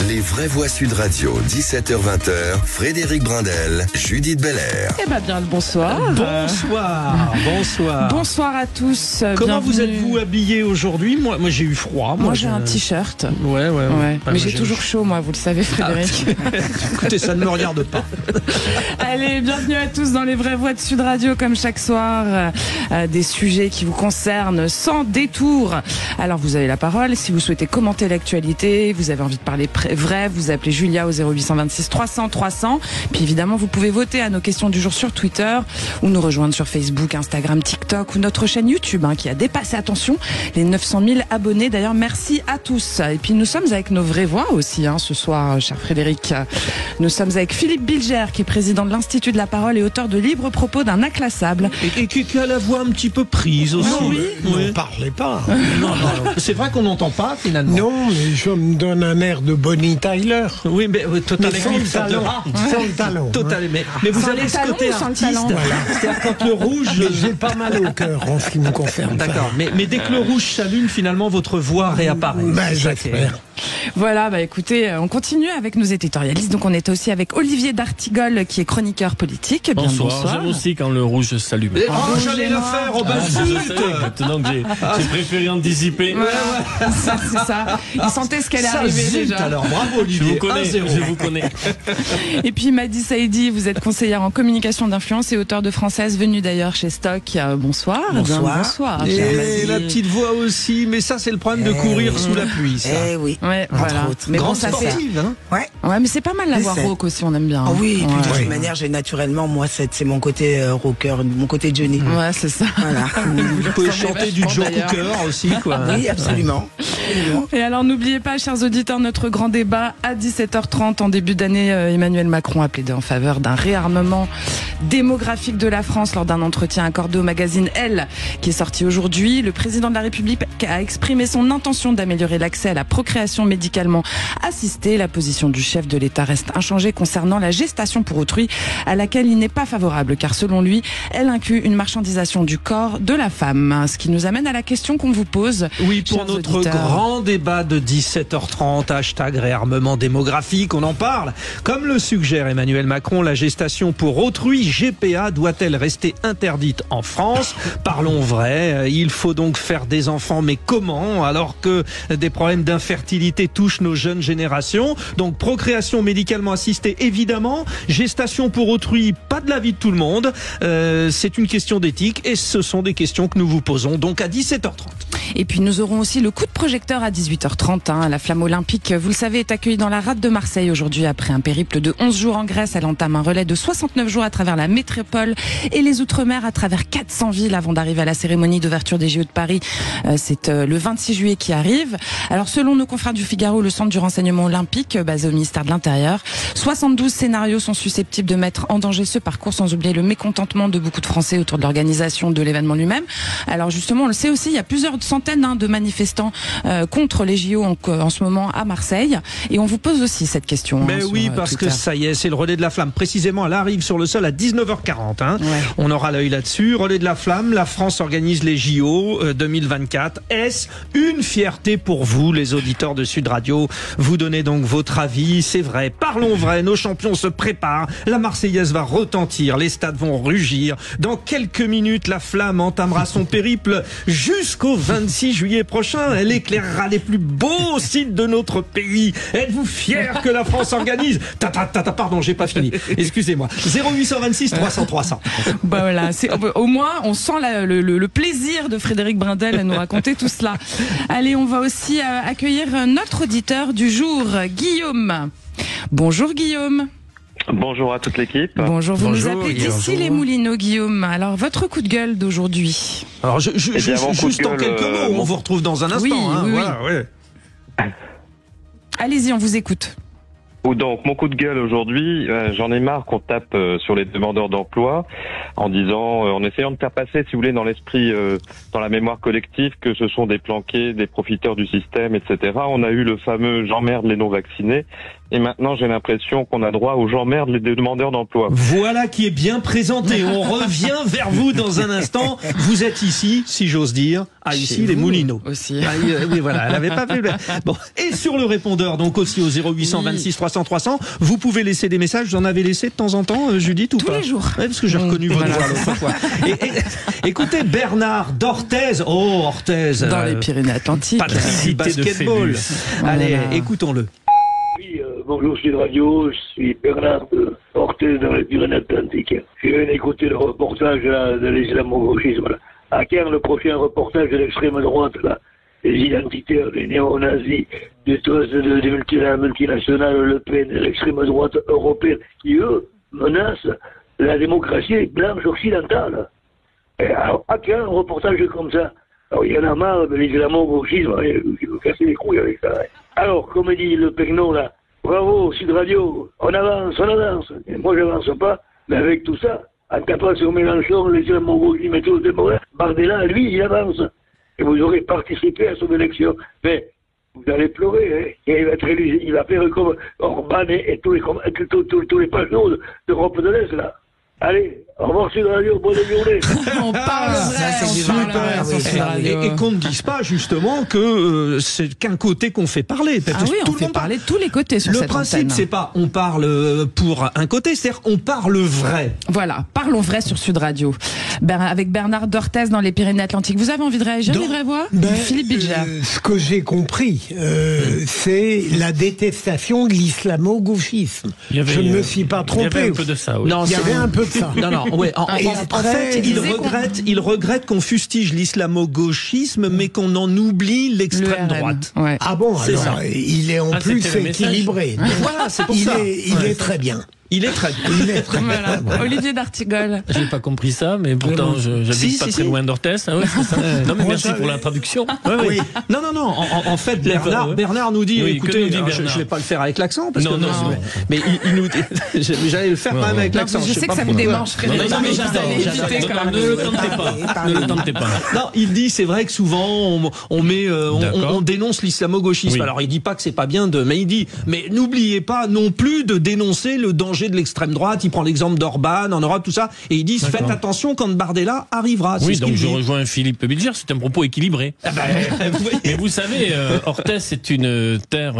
Les vraies voix Sud Radio, 17h-20h, Frédéric Brindel, Judith Belair. Eh bien, le bonsoir. Bonsoir. Bonsoir à tous. Comment bienvenue. vous êtes-vous habillé aujourd'hui ? Moi j'ai eu froid. Moi j'ai un t-shirt. Ouais. Mais j'ai toujours chaud, moi, vous le savez, Frédéric. Écoutez, ça ne me regarde pas. Allez, bienvenue à tous dans les vraies voix de Sud Radio, comme chaque soir. Des sujets qui vous concernent sans détour. Alors, vous avez la parole. Si vous souhaitez commenter l'actualité, vous avez envie de parler vrai, vous appelez Julia au 0826 300 300. Puis évidemment, vous pouvez voter à nos questions du jour sur Twitter ou nous rejoindre sur Facebook, Instagram, TikTok ou notre chaîne YouTube qui a dépassé, attention, les 900 000 abonnés. D'ailleurs, merci à tous. Et puis, nous sommes avec nos vraies voix aussi ce soir, cher Frédéric. Nous sommes avec Philippe Bilger, qui est président de l'Institut de la Parole et auteur de Libre Propos d'un inclassable. Et qui a la voix un petit peu prise aussi. Oui. Ne parlez pas. Non. C'est vrai qu'on n'entend pas finalement. Non, mais je me donne un air de Bonnie Tyler. Oui, mais totalement. Sans le talent. Totalement. Mais vous Sans avez le ce talent côté ou sans le artiste. talent ? Voilà. C'est-à-dire quand le rouge. Mais j'ai pas mal au cœur en ce qui me concerne. D'accord. Mais dès que le rouge s'allume, finalement, votre voix réapparaît. J'espère. Voilà, écoutez, on continue avec nos éditorialistes. Donc on est aussi avec Olivier D'Artigol, qui est chroniqueur politique. Bien, bonsoir. J'aime aussi quand le rouge s'allume. J'allais le faire, Maintenant que j'ai préféré anticiper. C'est ça. Il sentait ce qu'elle est arrivée déjà. Alors, bravo Olivier. Je vous connais. Et puis Madi Saïdi, vous êtes conseillère en communication d'influence et auteur de Française, venue d'ailleurs chez Stock. Bonsoir. Bonsoir. Et chère Madi. la petite voix aussi, mais ça c'est le problème de courir sous la pluie. Ça. Oui. Ouais, voilà. autres. Mais Grande ça fait. sportive, hein. Ouais. Ouais, mais c'est pas mal la voix C'est- rauque aussi, on aime bien. Ah oui, et puis de Ouais. toute manière, j'ai naturellement, moi, c'est mon côté rocker, mon côté Johnny. Ouais, c'est ça. Voilà. Vous pouvez ressemblez chanter du vachement, Joe d'ailleurs. Cooker aussi, quoi. Oui, absolument. Et alors n'oubliez pas, chers auditeurs, notre grand débat à 17h30 en début d'année. Emmanuel Macron a plaidé en faveur d'un réarmement démographique de la France lors d'un entretien accordé au magazine Elle, qui est sorti aujourd'hui. Le président de la République a exprimé son intention d'améliorer l'accès à la procréation médicalement assistée. La position du chef de l'État reste inchangée concernant la gestation pour autrui, à laquelle il n'est pas favorable, car selon lui, elle inclut une marchandisation du corps de la femme. Ce qui nous amène à la question qu'on vous pose. Oui, pour chers notre auditeurs. grand débat de 17h30, hashtag réarmement démographique, on en parle. Comme le suggère Emmanuel Macron, la gestation pour autrui, GPA, doit-elle rester interdite en France ? Parlons vrai, il faut donc faire des enfants, mais comment ? Alors que des problèmes d'infertilité touchent nos jeunes générations. Donc procréation médicalement assistée, évidemment. Gestation pour autrui, pas de l'avis de tout le monde. C'est une question d'éthique et ce sont des questions que nous vous posons donc à 17h30. Et puis nous aurons aussi le coup de projecteur à 18h30. La flamme olympique, vous le savez, est accueillie dans la rade de Marseille aujourd'hui après un périple de 11 jours en Grèce. Elle entame un relais de 69 jours à travers la métropole et les Outre-mer à travers 400 villes avant d'arriver à la cérémonie d'ouverture des JO de Paris. C'est le 26 juillet qui arrive. Alors selon nos confrères du Figaro, le centre du renseignement olympique basé au ministère de l'Intérieur, 72 scénarios sont susceptibles de mettre en danger ce parcours, sans oublier le mécontentement de beaucoup de Français autour de l'organisation de l'événement lui-même. Alors justement, on le sait aussi, il y a plusieurs centaines de manifestants contre les JO en ce moment à Marseille. Et on vous pose aussi cette question. Mais sur, oui, parce Twitter. que ça y est, c'est le relais de la flamme. Précisément, elle arrive sur le sol à 19h40. Ouais. On aura l'œil là-dessus. Relais de la flamme, la France organise les JO 2024. Est-ce une fierté pour vous, les auditeurs de Sud Radio ? Vous donnez donc votre avis. C'est vrai, parlons vrai, nos champions se préparent. La Marseillaise va retentir, les stades vont rugir. Dans quelques minutes, la flamme entamera son périple jusqu'au 26 juillet prochain. Elle éclairera les plus beaux sites de notre pays. Êtes-vous fiers que la France organise ? Pardon, j'ai pas fini. Excusez-moi. 0826 300 300. Bah voilà, au moins on sent le plaisir de Frédéric Brindel à nous raconter tout cela. Allez, on va aussi accueillir notre auditeur du jour, Guillaume. Bonjour Guillaume. Bonjour à toute l'équipe. Bonjour, vous Bonjour, nous appelez Guillaume. d'ici les Moulineaux, Guillaume. Alors, votre coup de gueule d'aujourd'hui. Alors, bien, mon coup juste de en gueule, quelques mots, on vous retrouve dans un instant. Oui, hein, oui, voilà, ouais. Allez-y, on vous écoute. Donc, mon coup de gueule aujourd'hui, j'en ai marre qu'on tape sur les demandeurs d'emploi en disant, en essayant de faire passer, si vous voulez, dans l'esprit, dans la mémoire collective, que ce sont des planqués, des profiteurs du système, etc. On a eu le fameux « j'emmerde les non-vaccinés ». Et maintenant, j'ai l'impression qu'on a droit aux j'emmerde les demandeurs d'emploi. Voilà qui est bien présenté. On revient vers vous dans un instant. Vous êtes ici, si j'ose dire, à ici les Moulineaux. Aussi. Ah, oui, voilà, elle avait pas fait. Bon, et sur le répondeur, donc aussi au 0826 300 300, vous pouvez laisser des messages. Vous en avez laissé de temps en temps, Judith, ou Tous pas? les jours. Ouais, parce que j'ai reconnu votre voix l'autre fois. Écoutez, Bernard d'Orthez. Oh, Orthez. Dans les Pyrénées-Atlantiques. Patrice basketball. Allez, écoutons-le. Oui, bonjour Sud Radio, je suis Bernard de Orthez dans les Pyrénées-Atlantiques. Je viens d'écouter le reportage là, de l'islamo-gauchisme. À quand le prochain reportage de l'extrême droite, là, des identitaires, des néo-nazis, des trusts des multinationales Le Pen, de l'extrême droite européenne, qui eux menacent la démocratie blanche occidentale. Et alors, à quand un reportage comme ça? Alors, il y en a marre de l'islamo-gauchisme, il veut casser les couilles avec ça. Alors, comme dit le Pegnon, là, bravo, Sud Radio, on avance. Et moi, j'avance pas, mais avec tout ça, en tapant sur Mélenchon, l'islamo-gauchisme et tout, Bardella, lui, il avance. Et vous aurez participé à son élection. Mais, vous allez pleurer, hein. Et il va être élu, il va faire comme Orban et tous les patrons d'Europe de l'Est, là. Allez, au revoir Sud Radio, bonne journée. On parle vrai, Super. sur Sud Radio. Et qu'on ne dise pas justement que c'est qu'un côté qu'on fait parler. Ah oui, on fait parler de tous les côtés sur cette antenne. Le principe, c'est pas on parle pour un côté, c'est-à-dire on parle vrai. Voilà, parlons vrai sur Sud Radio. Avec Bernard d'Orthez dans les Pyrénées-Atlantiques. Vous avez envie de réagir, les vraies voix? Philippe Bilger. Ce que j'ai compris, c'est la détestation de l'islamo-gauchisme. Je ne me suis pas trompé. Il y avait un peu de ça, oui. Non, il y avait un peu de ça. Non, ouais. En fait, il regrette qu'on fustige l'islamo-gauchisme, mais qu'on en oublie l'extrême droite. Ouais. Ah bon, C'est alors ça. il est en plus équilibré. Voilà, c'est pour Il ça. est très bien. Il est très bien. Il est très bien. Voilà. Olivier d'Artigol. J'ai pas compris ça, mais pourtant j'habite pas très loin d'Orthez. Ah ouais, c'est ça. Non mais merci pour la traduction. Oui. Non. En fait, Bernard nous dit, Oui, écoutez, que nous dit alors, Bernard je vais pas le faire avec l'accent, parce Non, que non. mais il nous dit, j'allais le faire quand même avec l'accent. Je sais que ça vous démange. Non, mais ne le tentez pas. Ne le tentez pas. Non, il dit, c'est vrai que souvent on dénonce l'islamo-gauchisme. Oui. Alors il dit pas que c'est pas bien mais il dit, mais n'oubliez pas non plus de dénoncer le danger de l'extrême droite. Il prend l'exemple d'Orban en Europe, tout ça, et ils disent faites attention quand Bardella arrivera. Oui, donc je rejoins Philippe Bilger, c'est un propos équilibré. Mais vous savez, Orthez c'est une terre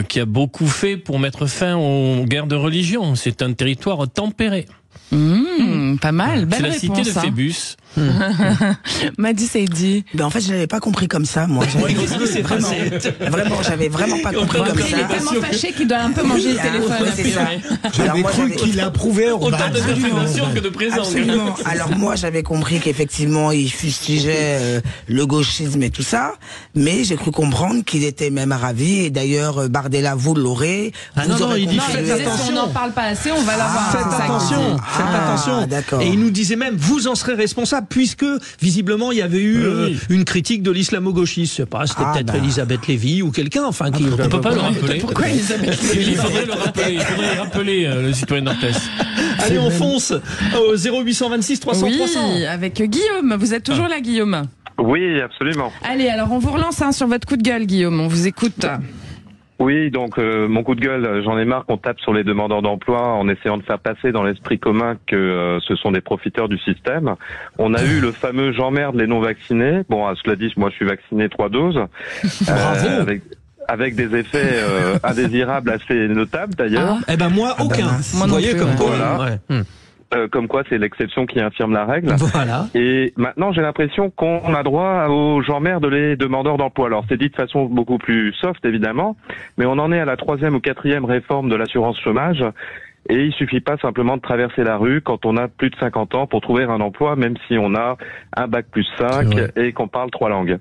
qui a beaucoup fait pour mettre fin aux guerres de religion. C'est un territoire tempéré. Pas mal, belle C'est la réponse. cité de Phébus. Madi Seydi. Ben en fait, je l'avais pas compris comme ça, moi. Vraiment, j'avais vraiment pas compris comme Il est ça. tellement fâché qu'il doit un peu manger le téléphone. Ouais, c'est ça. Alors, J'avais moi, cru qu'il approuvait Orban. Autant d'interprétations que de présence. Absolument. Alors moi, j'avais compris qu'effectivement, il fustigeait le gauchisme et tout ça, mais j'ai cru comprendre qu'il était même ravi. Et d'ailleurs, Bardella, vous l'aurez. Non, il dit Non, faites il disait, si attention. on n'en parle pas assez, on va l'avoir. Faites C'est ça qu'il attention, dit. faites attention. D'accord. Et il nous disait même, vous en serez responsable, puisque visiblement il y avait eu une critique de l'islamo-gauchisme. Je sais pas, c'était peut-être Elisabeth Lévy ou quelqu'un, enfin qui. On peut pas le rappeler. Pourquoi Elisabeth Il faudrait le rappeler. Il faudrait rappeler le citoyen d'Orthez. Allez, on fonce au 0826 300 Oui, 300. avec Guillaume. Vous êtes toujours là, Guillaume? Oui, absolument. Allez, alors on vous relance sur votre coup de gueule, Guillaume. On vous écoute. Oui, donc mon coup de gueule, j'en ai marre qu'on tape sur les demandeurs d'emploi en essayant de faire passer dans l'esprit commun que ce sont des profiteurs du système. On a eu le fameux j'emmerde les non-vaccinés. Bon, cela dit, moi je suis vacciné 3 doses. Bravo. Avec des effets indésirables assez notables d'ailleurs. Eh ben moi, aucun. Moi Vous non voyez plus, comme ouais. quoi. Voilà. Ouais. Comme quoi c'est l'exception qui infirme la règle. Voilà. Et maintenant j'ai l'impression qu'on a droit aux j'emmerde les demandeurs d'emploi. Alors c'est dit de façon beaucoup plus soft évidemment, mais on en est à la 3e ou 4e réforme de l'assurance chômage. Et il suffit pas simplement de traverser la rue quand on a plus de 50 ans pour trouver un emploi, même si on a un bac plus 5 et qu'on parle 3 langues.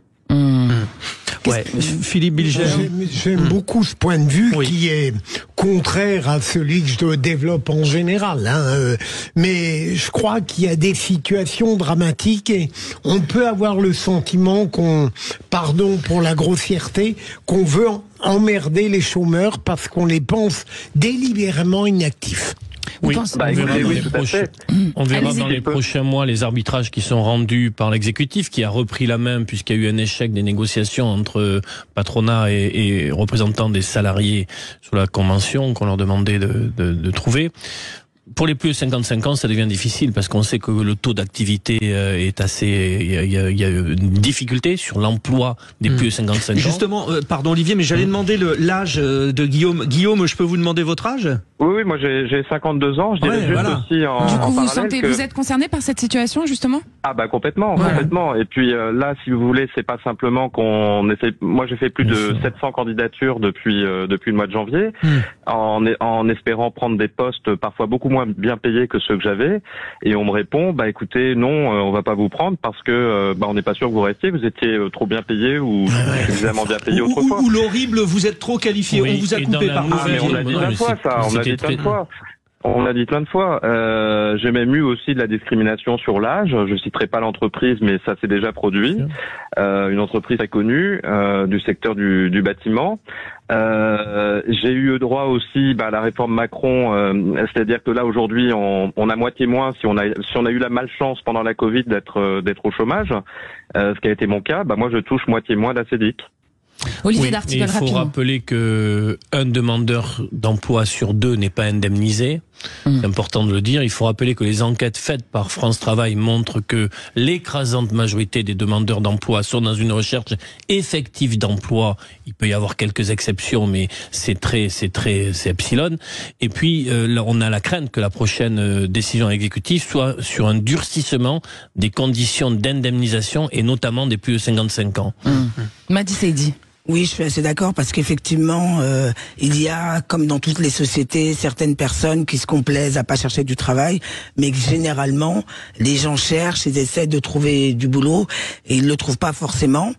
Ouais, Philippe Bilger. J'aime beaucoup ce point de vue qui est contraire à celui que je développe en général. Mais je crois qu'il y a des situations dramatiques et on peut avoir le sentiment pardon pour la grossièreté, qu'on veut emmerder les chômeurs parce qu'on les pense délibérément inactifs. Oui, pensez... on verra, Allez-y. dans les prochains mois les arbitrages qui sont rendus par l'exécutif, qui a repris la main puisqu'il y a eu un échec des négociations entre patronat et représentants des salariés sur la convention qu'on leur demandait de trouver. Pour les plus de 55 ans, ça devient difficile parce qu'on sait que le taux d'activité est assez... Il y a une difficulté sur l'emploi des plus de 55 ans. Justement, pardon Olivier, mais j'allais demander l'âge de Guillaume. Guillaume, je peux vous demander votre âge ? Oui, moi j'ai 52 ans. Je dirais juste aussi en Du coup, parallèle vous êtes concerné par cette situation, justement ? Ah bah complètement. Et puis là, si vous voulez, c'est pas simplement qu'on essaie. Moi, j'ai fait plus de 700 candidatures depuis le mois de janvier, en espérant prendre des postes parfois beaucoup moins bien payés que ceux que j'avais. Et on me répond, bah écoutez, non, on va pas vous prendre parce que on n'est pas sûr que vous restiez. Vous étiez trop bien payé ou suffisamment bien payé autrefois. Ou l'horrible, vous êtes trop qualifié. Oui, on vous a coupé par mais on l'a dit plein de fois, ça. On l'a dit plein de fois. On l'a dit plein de fois. J'ai même eu aussi de la discrimination sur l'âge. Je citerai pas l'entreprise, mais ça s'est déjà produit. Une entreprise très connue du secteur du bâtiment. J'ai eu droit aussi à la réforme Macron, c'est-à-dire que là aujourd'hui on a moitié moins si on a eu la malchance pendant la Covid d'être au chômage, ce qui a été mon cas. Moi je touche moitié moins d'ACDIC. Olivier d'Artigol, rapidement. Il faut rappeler que un demandeur d'emploi sur 2 n'est pas indemnisé. C'est important de le dire. Il faut rappeler que les enquêtes faites par France Travail montrent que l'écrasante majorité des demandeurs d'emploi sont dans une recherche effective d'emploi. Il peut y avoir quelques exceptions, mais c'est epsilon. Et puis, là, on a la crainte que la prochaine décision exécutive soit sur un durcissement des conditions d'indemnisation et notamment des plus de 55 ans. Madi Seydi. Oui, je suis assez d'accord parce qu'effectivement, il y a, comme dans toutes les sociétés, certaines personnes qui se complaisent à pas chercher du travail, mais que généralement, les gens cherchent, ils essaient de trouver du boulot et ils le trouvent pas forcément.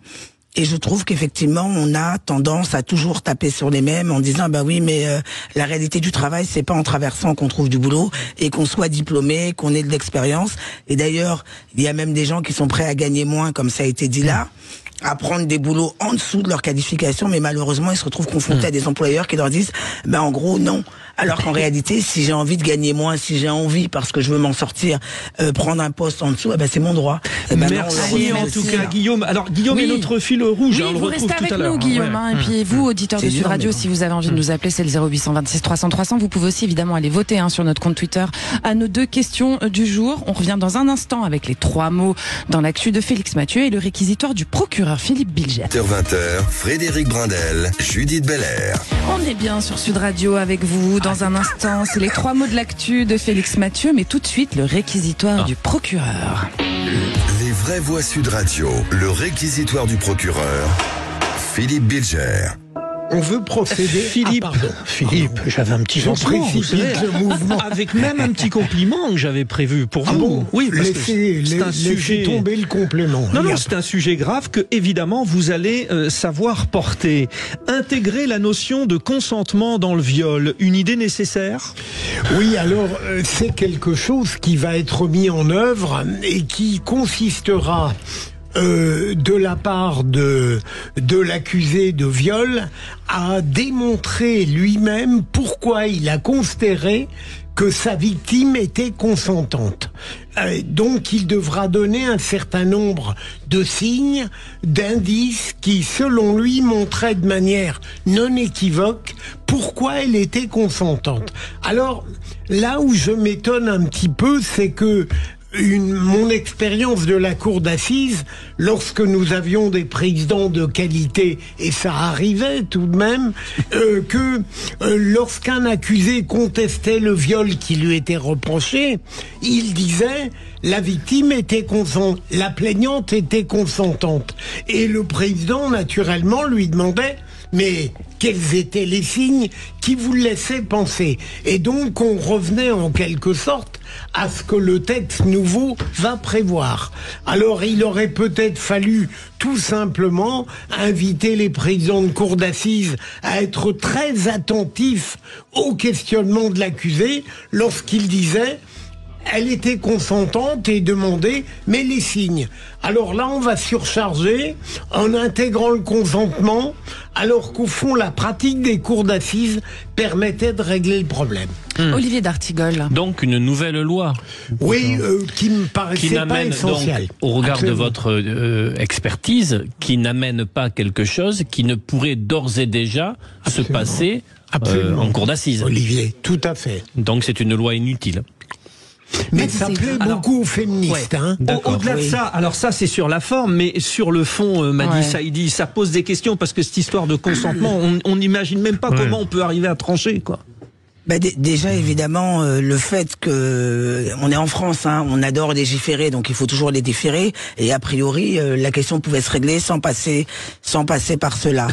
Et je trouve qu'effectivement, on a tendance à toujours taper sur les mêmes en disant bah oui, mais la réalité du travail, c'est pas en traversant qu'on trouve du boulot et qu'on soit diplômé, qu'on ait de l'expérience. Et d'ailleurs, il y a même des gens qui sont prêts à gagner moins, comme ça a été dit là, à prendre des boulots en dessous de leur qualification, mais malheureusement, ils se retrouvent confrontés à des employeurs qui leur disent en gros, non. Alors qu'en réalité, si j'ai envie de gagner moins, si j'ai envie, parce que je veux m'en sortir, prendre un poste en dessous, c'est mon droit. Merci en tout cas, Guillaume. Alors, Guillaume est notre fil rouge. Oui, on le vous retrouve restez tout à avec l'heure. nous, Guillaume. Et puis vous, auditeurs de Sud Radio, si vous avez envie de nous appeler, c'est le 0826 300 300. Vous pouvez aussi évidemment aller voter sur notre compte Twitter à nos 2 questions du jour. On revient dans un instant avec les 3 mots dans l'actu de Félix Mathieu et le réquisitoire du procureur Philippe Bilger. 20h, Frédéric Brindel, Judith Belair. On est bien sur Sud Radio avec vous. Dans un instant, c'est les 3 mots de l'actu de Félix Mathieu, mais tout de suite, le réquisitoire du procureur. Les vraies voix Sud Radio, le réquisitoire du procureur, Philippe Bilger. On veut procéder... Philippe, j'avais un petit lancement, vous savez, le mouvement. avec même un petit compliment que j'avais prévu pour vous. Bon, oui, parce que c'est un sujet tomber le complément. Non, c'est un sujet grave que évidemment vous allez savoir porter. Intégrer la notion de consentement dans le viol, une idée nécessaire ? Oui, alors c'est quelque chose qui va être mis en œuvre et qui consistera de la part de l'accusé de viol à démontrer lui-même pourquoi il a considéré que sa victime était consentante. Donc il devra donner un certain nombre de signes, d'indices qui, selon lui, montraient de manière non équivoque pourquoi elle était consentante. Alors, là où je m'étonne un petit peu, c'est que mon expérience de la cour d'assises, lorsque nous avions des présidents de qualité, et ça arrivait tout de même, que lorsqu'un accusé contestait le viol qui lui était reproché, il disait la victime était consentante, la plaignante était consentante. Et le président, naturellement, lui demandait mais quels étaient les signes qui vous laissaient penser? Et donc on revenait en quelque sorte à ce que le texte nouveau va prévoir. Alors il aurait peut-être fallu tout simplement inviter les présidents de cour d'assises à être très attentifs au questionnement de l'accusé lorsqu'il disait elle était consentante et demandait, mais les signes. Alors là, on va surcharger en intégrant le consentement, alors qu'au fond, la pratique des cours d'assises permettait de régler le problème. Olivier d'Artigol. Donc une nouvelle loi. Oui, qui me paraissait pas essentielle. Donc, au regard Absolument. de votre expertise, qui n'amène pas quelque chose qui ne pourrait d'ores et déjà se passer en cours d'assises. Olivier, tout à fait. Donc c'est une loi inutile. Mais ça plaît beaucoup aux féministes. Hein. Au-delà de ça, alors ça c'est sur la forme, mais sur le fond, Madi Saïdi, ça pose des questions parce que cette histoire de consentement, on n'imagine même pas comment on peut arriver à trancher, quoi. Bah déjà évidemment le fait que on est en France, hein, on adore légiférer, donc il faut toujours légiférer. Et a priori la question pouvait se régler sans passer par cela.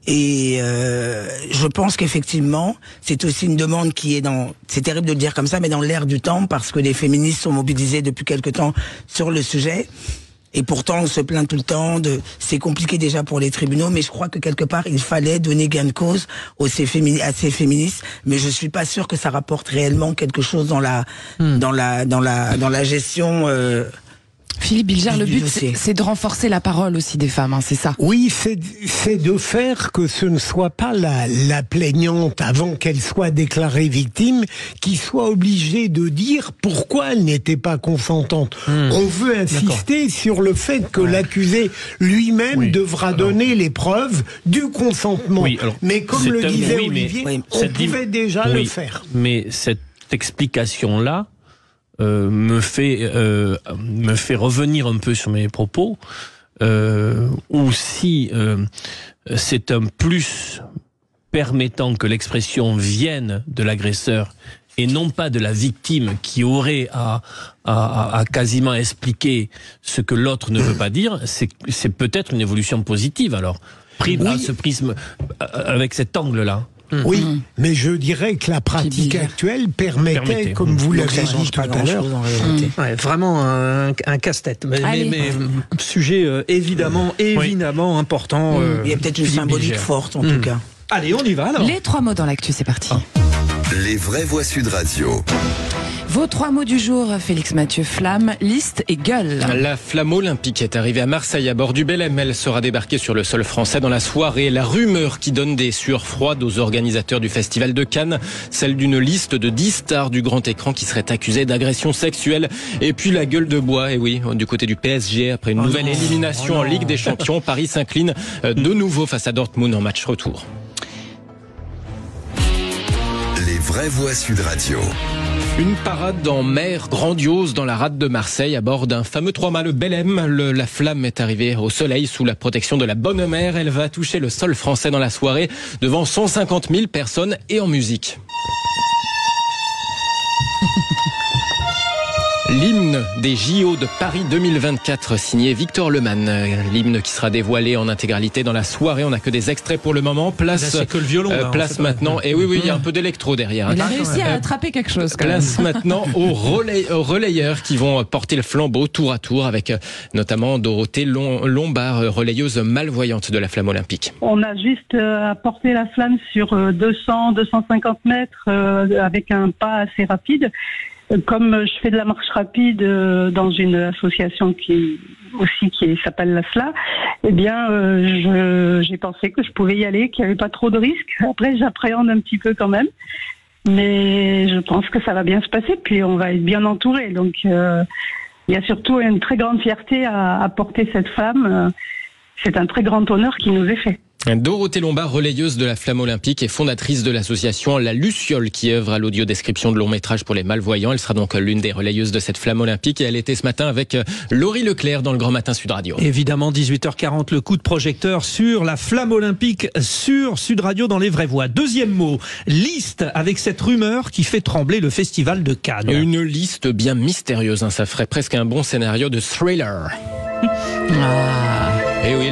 Et je pense qu'effectivement c'est aussi une demande qui est c'est terrible de le dire comme ça, mais dans l'air du temps, parce que les féministes sont mobilisées depuis quelque temps sur le sujet. Et pourtant, on se plaint tout le temps c'est compliqué déjà pour les tribunaux, mais je crois que quelque part, il fallait donner gain de cause à ces féministes, mais je suis pas sûr que ça rapporte réellement quelque chose dans la gestion, Philippe Bilger, le but, c'est de renforcer la parole aussi des femmes, hein, c'est ça? Oui, c'est de faire que ce ne soit pas la plaignante, avant qu'elle soit déclarée victime, qui soit obligée de dire pourquoi elle n'était pas consentante. On veut insister sur le fait que l'accusé lui-même devra donner les preuves du consentement. Oui, alors, mais comme le disait Olivier, on pouvait déjà le faire. Mais cette explication-là me fait revenir un peu sur mes propos, ou si c'est un plus permettant que l'expression vienne de l'agresseur et non pas de la victime qui aurait à quasiment expliquer ce que l'autre ne veut pas dire, c'est peut-être une évolution positive alors, pris à ce prisme, avec cet angle-là. Oui, mais je dirais que la pratique actuelle permettait, comme vous l'avez dit tout à l'heure, vraiment un casse-tête. Mais sujet évidemment important. Il y a peut-être une symbolique forte en tout cas. Allez, on y va alors. Les 3 mots dans l'actu, c'est parti. Les vraies voix Sud Radio. Vos 3 mots du jour, Félix Mathieu: flamme, liste et gueule. La flamme olympique est arrivée à Marseille à bord du Belém. Elle sera débarquée sur le sol français dans la soirée. La rumeur qui donne des sueurs froides aux organisateurs du festival de Cannes, celle d'une liste de 10 stars du grand écran qui seraient accusées d'agression sexuelle. Et puis la gueule de bois, et oui, du côté du PSG, après une nouvelle élimination en Ligue des Champions, Paris s'incline de nouveau face à Dortmund en match retour. Les vraies voix Sud Radio. Une parade en mer grandiose dans la rade de Marseille à bord d'un fameux 3-mâts, le Belém. La flamme est arrivée au soleil sous la protection de la bonne mer. Elle va toucher le sol français dans la soirée devant 150 000 personnes et en musique. L'hymne des JO de Paris 2024 signé Victor Lemann. L'hymne qui sera dévoilé en intégralité dans la soirée. On n'a que des extraits pour le moment. Place, là, c'est que le violon, place maintenant. Et oui, il y a un peu d'électro derrière. Il a réussi à attraper quelque chose. Place maintenant aux relayeurs qui vont porter le flambeau tour à tour avec notamment Dorothée Lombard, relayeuse malvoyante de la flamme olympique. On a juste à porter la flamme sur 200-250 mètres avec un pas assez rapide. Comme je fais de la marche rapide dans une association qui s'appelle la SLA, eh bien, j'ai pensé que je pouvais y aller, qu'il n'y avait pas trop de risques. Après, j'appréhende un petit peu quand même, mais je pense que ça va bien se passer. Puis on va être bien entouré. Donc, il y a surtout une très grande fierté à porter cette flamme. C'est un très grand honneur qui nous est fait. Dorothée Lombard, relayeuse de la flamme olympique et fondatrice de l'association La Luciole qui œuvre à l'audio-description de longs métrages pour les malvoyants. Elle sera donc l'une des relayeuses de cette flamme olympique et elle était ce matin avec Laurie Leclerc dans le Grand Matin Sud Radio. Évidemment, 18h40, le coup de projecteur sur la flamme olympique sur Sud Radio dans les vraies voix. Deuxième mot, liste, avec cette rumeur qui fait trembler le festival de Cannes. Une liste bien mystérieuse, ça ferait presque un bon scénario de thriller. Et oui,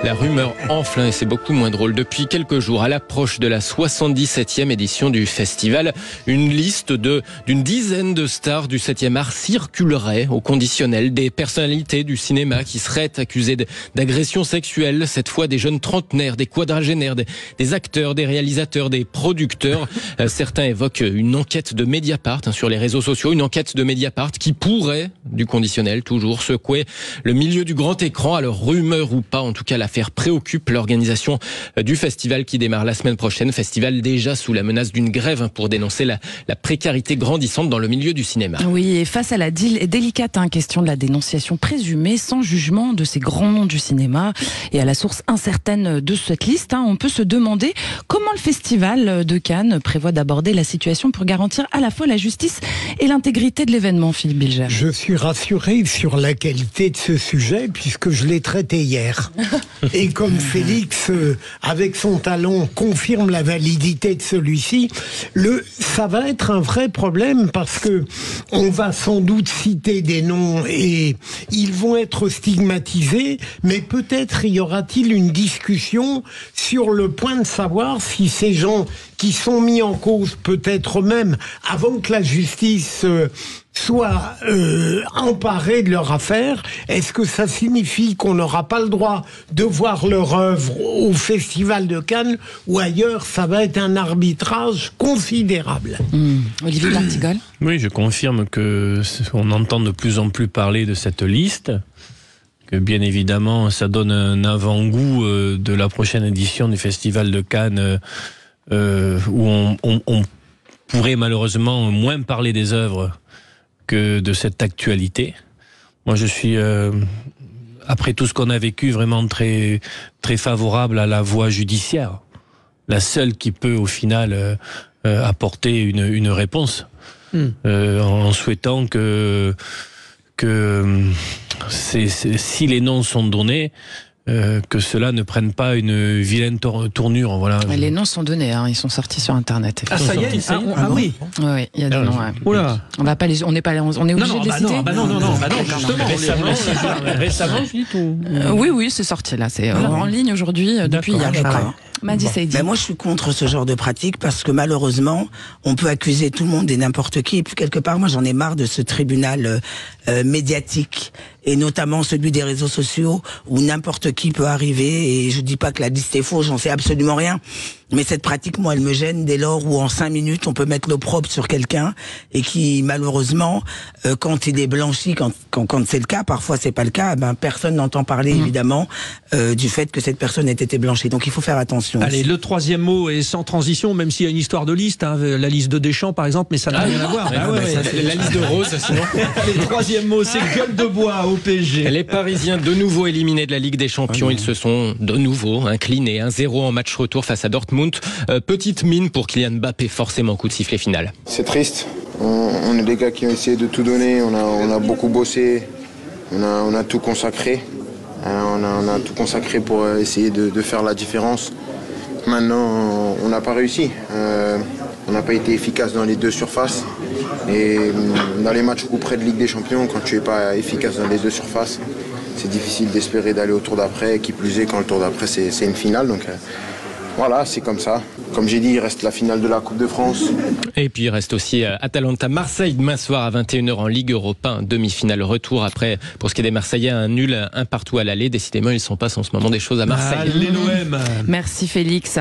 La rumeur enfle et c'est beaucoup moins drôle. Depuis quelques jours, à l'approche de la 77e édition du festival, une liste d'une dizaine de stars du 7e art circulerait au conditionnel. Des personnalités du cinéma qui seraient accusées d'agressions sexuelles, cette fois des jeunes trentenaires, des quadragénaires, des acteurs, des réalisateurs, des producteurs. Certains évoquent une enquête de Mediapart sur les réseaux sociaux, une enquête de Mediapart qui pourrait, du conditionnel toujours, secouer le milieu du grand écran. Alors rumeur ou pas, en tout cas l'affaire préoccupe l'organisation du festival qui démarre la semaine prochaine. Festival déjà sous la menace d'une grève pour dénoncer la précarité grandissante dans le milieu du cinéma. Oui, et face à la délicate question de la dénonciation présumée sans jugement de ces grands noms du cinéma et à la source incertaine de cette liste, on peut se demander comment le festival de Cannes prévoit d'aborder la situation pour garantir à la fois la justice et l'intégrité de l'événement, Philippe Bilger. Je suis rassuré sur la qualité de ce sujet puisque je l'ai traité hier. Et comme Félix, avec son talent, confirme la validité de celui-ci, ça va être un vrai problème parce que on va sans doute citer des noms et ils vont être stigmatisés, mais peut-être y aura-t-il une discussion sur le point de savoir si ces gens qui sont mis en cause, peut-être même avant que la justice soit emparée de leur affaire, est-ce que ça signifie qu'on n'aura pas le droit de voir leur œuvre au Festival de Cannes ou ailleurs? Ça va être un arbitrage considérable. Olivier D'Artigol. Oui, je confirme qu'on entend de plus en plus parler de cette liste, que bien évidemment ça donne un avant-goût de la prochaine édition du Festival de Cannes, où on pourrait malheureusement moins parler des œuvres que de cette actualité. Moi, je suis, après tout ce qu'on a vécu, vraiment très, très favorable à la voie judiciaire. La seule qui peut, au final, apporter une réponse. En souhaitant que si les noms sont donnés, que cela ne prenne pas une vilaine tournure. Voilà. Les noms sont donnés, ils sont sortis sur Internet. Ah, ça y est, oui. Oui, il y a des noms. Oula. On va pas on est obligé de les citer. Non, justement. Récemment, oui, c'est sorti là. C'est en ligne aujourd'hui, depuis hier. Madi Saïdi. Moi, je suis contre ce genre de pratique parce que malheureusement, on peut accuser tout le monde et n'importe qui. Et puis quelque part, moi, j'en ai marre de ce tribunal médiatique et notamment celui des réseaux sociaux où n'importe qui peut arriver. Et je dis pas que la liste est fausse, j'en sais absolument rien. Mais cette pratique, moi, elle me gêne dès lors où en 5 minutes, on peut mettre l'opprobre sur quelqu'un et qui, malheureusement, quand il est blanchi, quand c'est le cas, parfois c'est pas le cas, personne n'entend parler, évidemment, du fait que cette personne ait été blanchie. Donc il faut faire attention. Allez, le troisième mot est sans transition, même s'il y a une histoire de liste, la liste de Deschamps, par exemple, mais ça n'a rien à voir. La liste de Rose, sinon. Le troisième mot, c'est gueule de bois au PSG. Les Parisiens, de nouveau éliminés de la Ligue des Champions, ils se sont de nouveau inclinés 1-0 en match retour face à Dortmund. Petite mine pour Kylian Mbappé, forcément coup de sifflet final. C'est triste. On est des gars qui ont essayé de tout donner. On a beaucoup bossé. On a tout consacré. On a tout consacré pour essayer de faire la différence. Maintenant, on n'a pas réussi. On n'a pas été efficace dans les deux surfaces. Et dans les matchs coup près de Ligue des Champions, quand tu n'es pas efficace dans les deux surfaces, c'est difficile d'espérer d'aller au tour d'après. Qui plus est, quand le tour d'après, c'est une finale. Donc, voilà, c'est comme ça. Comme j'ai dit, il reste la finale de la Coupe de France. Et puis il reste aussi Atalanta-Marseille demain soir à 21h en Ligue Europa, demi-finale retour. Après, pour ce qui est des Marseillais, un nul, un partout à l'aller. Décidément, il s'en passe en ce moment des choses à Marseille. Les l'OM. Merci Félix.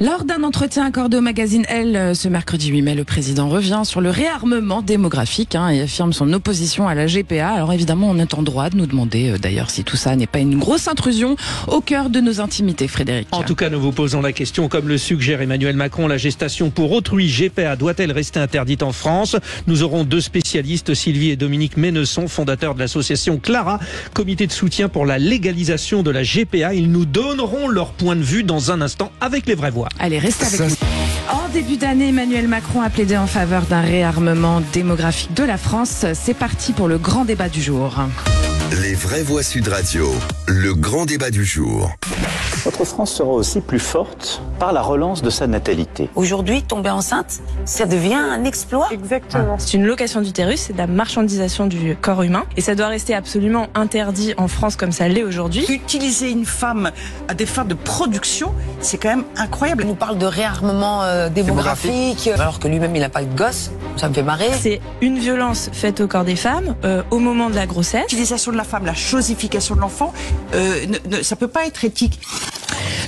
Lors d'un entretien accordé au magazine Elle ce mercredi 8 mai, le président revient sur le réarmement démographique et affirme son opposition à la GPA. Alors évidemment, on est en droit de nous demander d'ailleurs si tout ça n'est pas une grosse intrusion au cœur de nos intimités, Frédéric. En tout cas, nous vous posons la question, comme le suggère Emmanuel Macron, la gestation pour autrui, GPA, doit-elle rester interdite en France? Nous aurons 2 spécialistes, Sylvie et Dominique Ménesson, fondateurs de l'association Clara, comité de soutien pour la légalisation de la GPA. Ils nous donneront leur point de vue dans un instant avec les vraies voix. Allez, restez avec nous. En début d'année, Emmanuel Macron a plaidé en faveur d'un réarmement démographique de la France. C'est parti pour le grand débat du jour. Les vraies voix Sud Radio, le grand débat du jour. notre France sera aussi plus forte par la relance de sa natalité. Aujourd'hui, tomber enceinte, ça devient un exploit. Exactement. C'est une location d'utérus, c'est de la marchandisation du corps humain. Et ça doit rester absolument interdit en France comme ça l'est aujourd'hui. Utiliser une femme à des fins de production, c'est quand même incroyable. Il nous parle de réarmement démographique, alors que lui-même il n'a pas eu de gosse. Ça me fait marrer. C'est une violence faite au corps des femmes au moment de la grossesse. L'utilisation de la femme, la chosification de l'enfant, ça peut pas être éthique.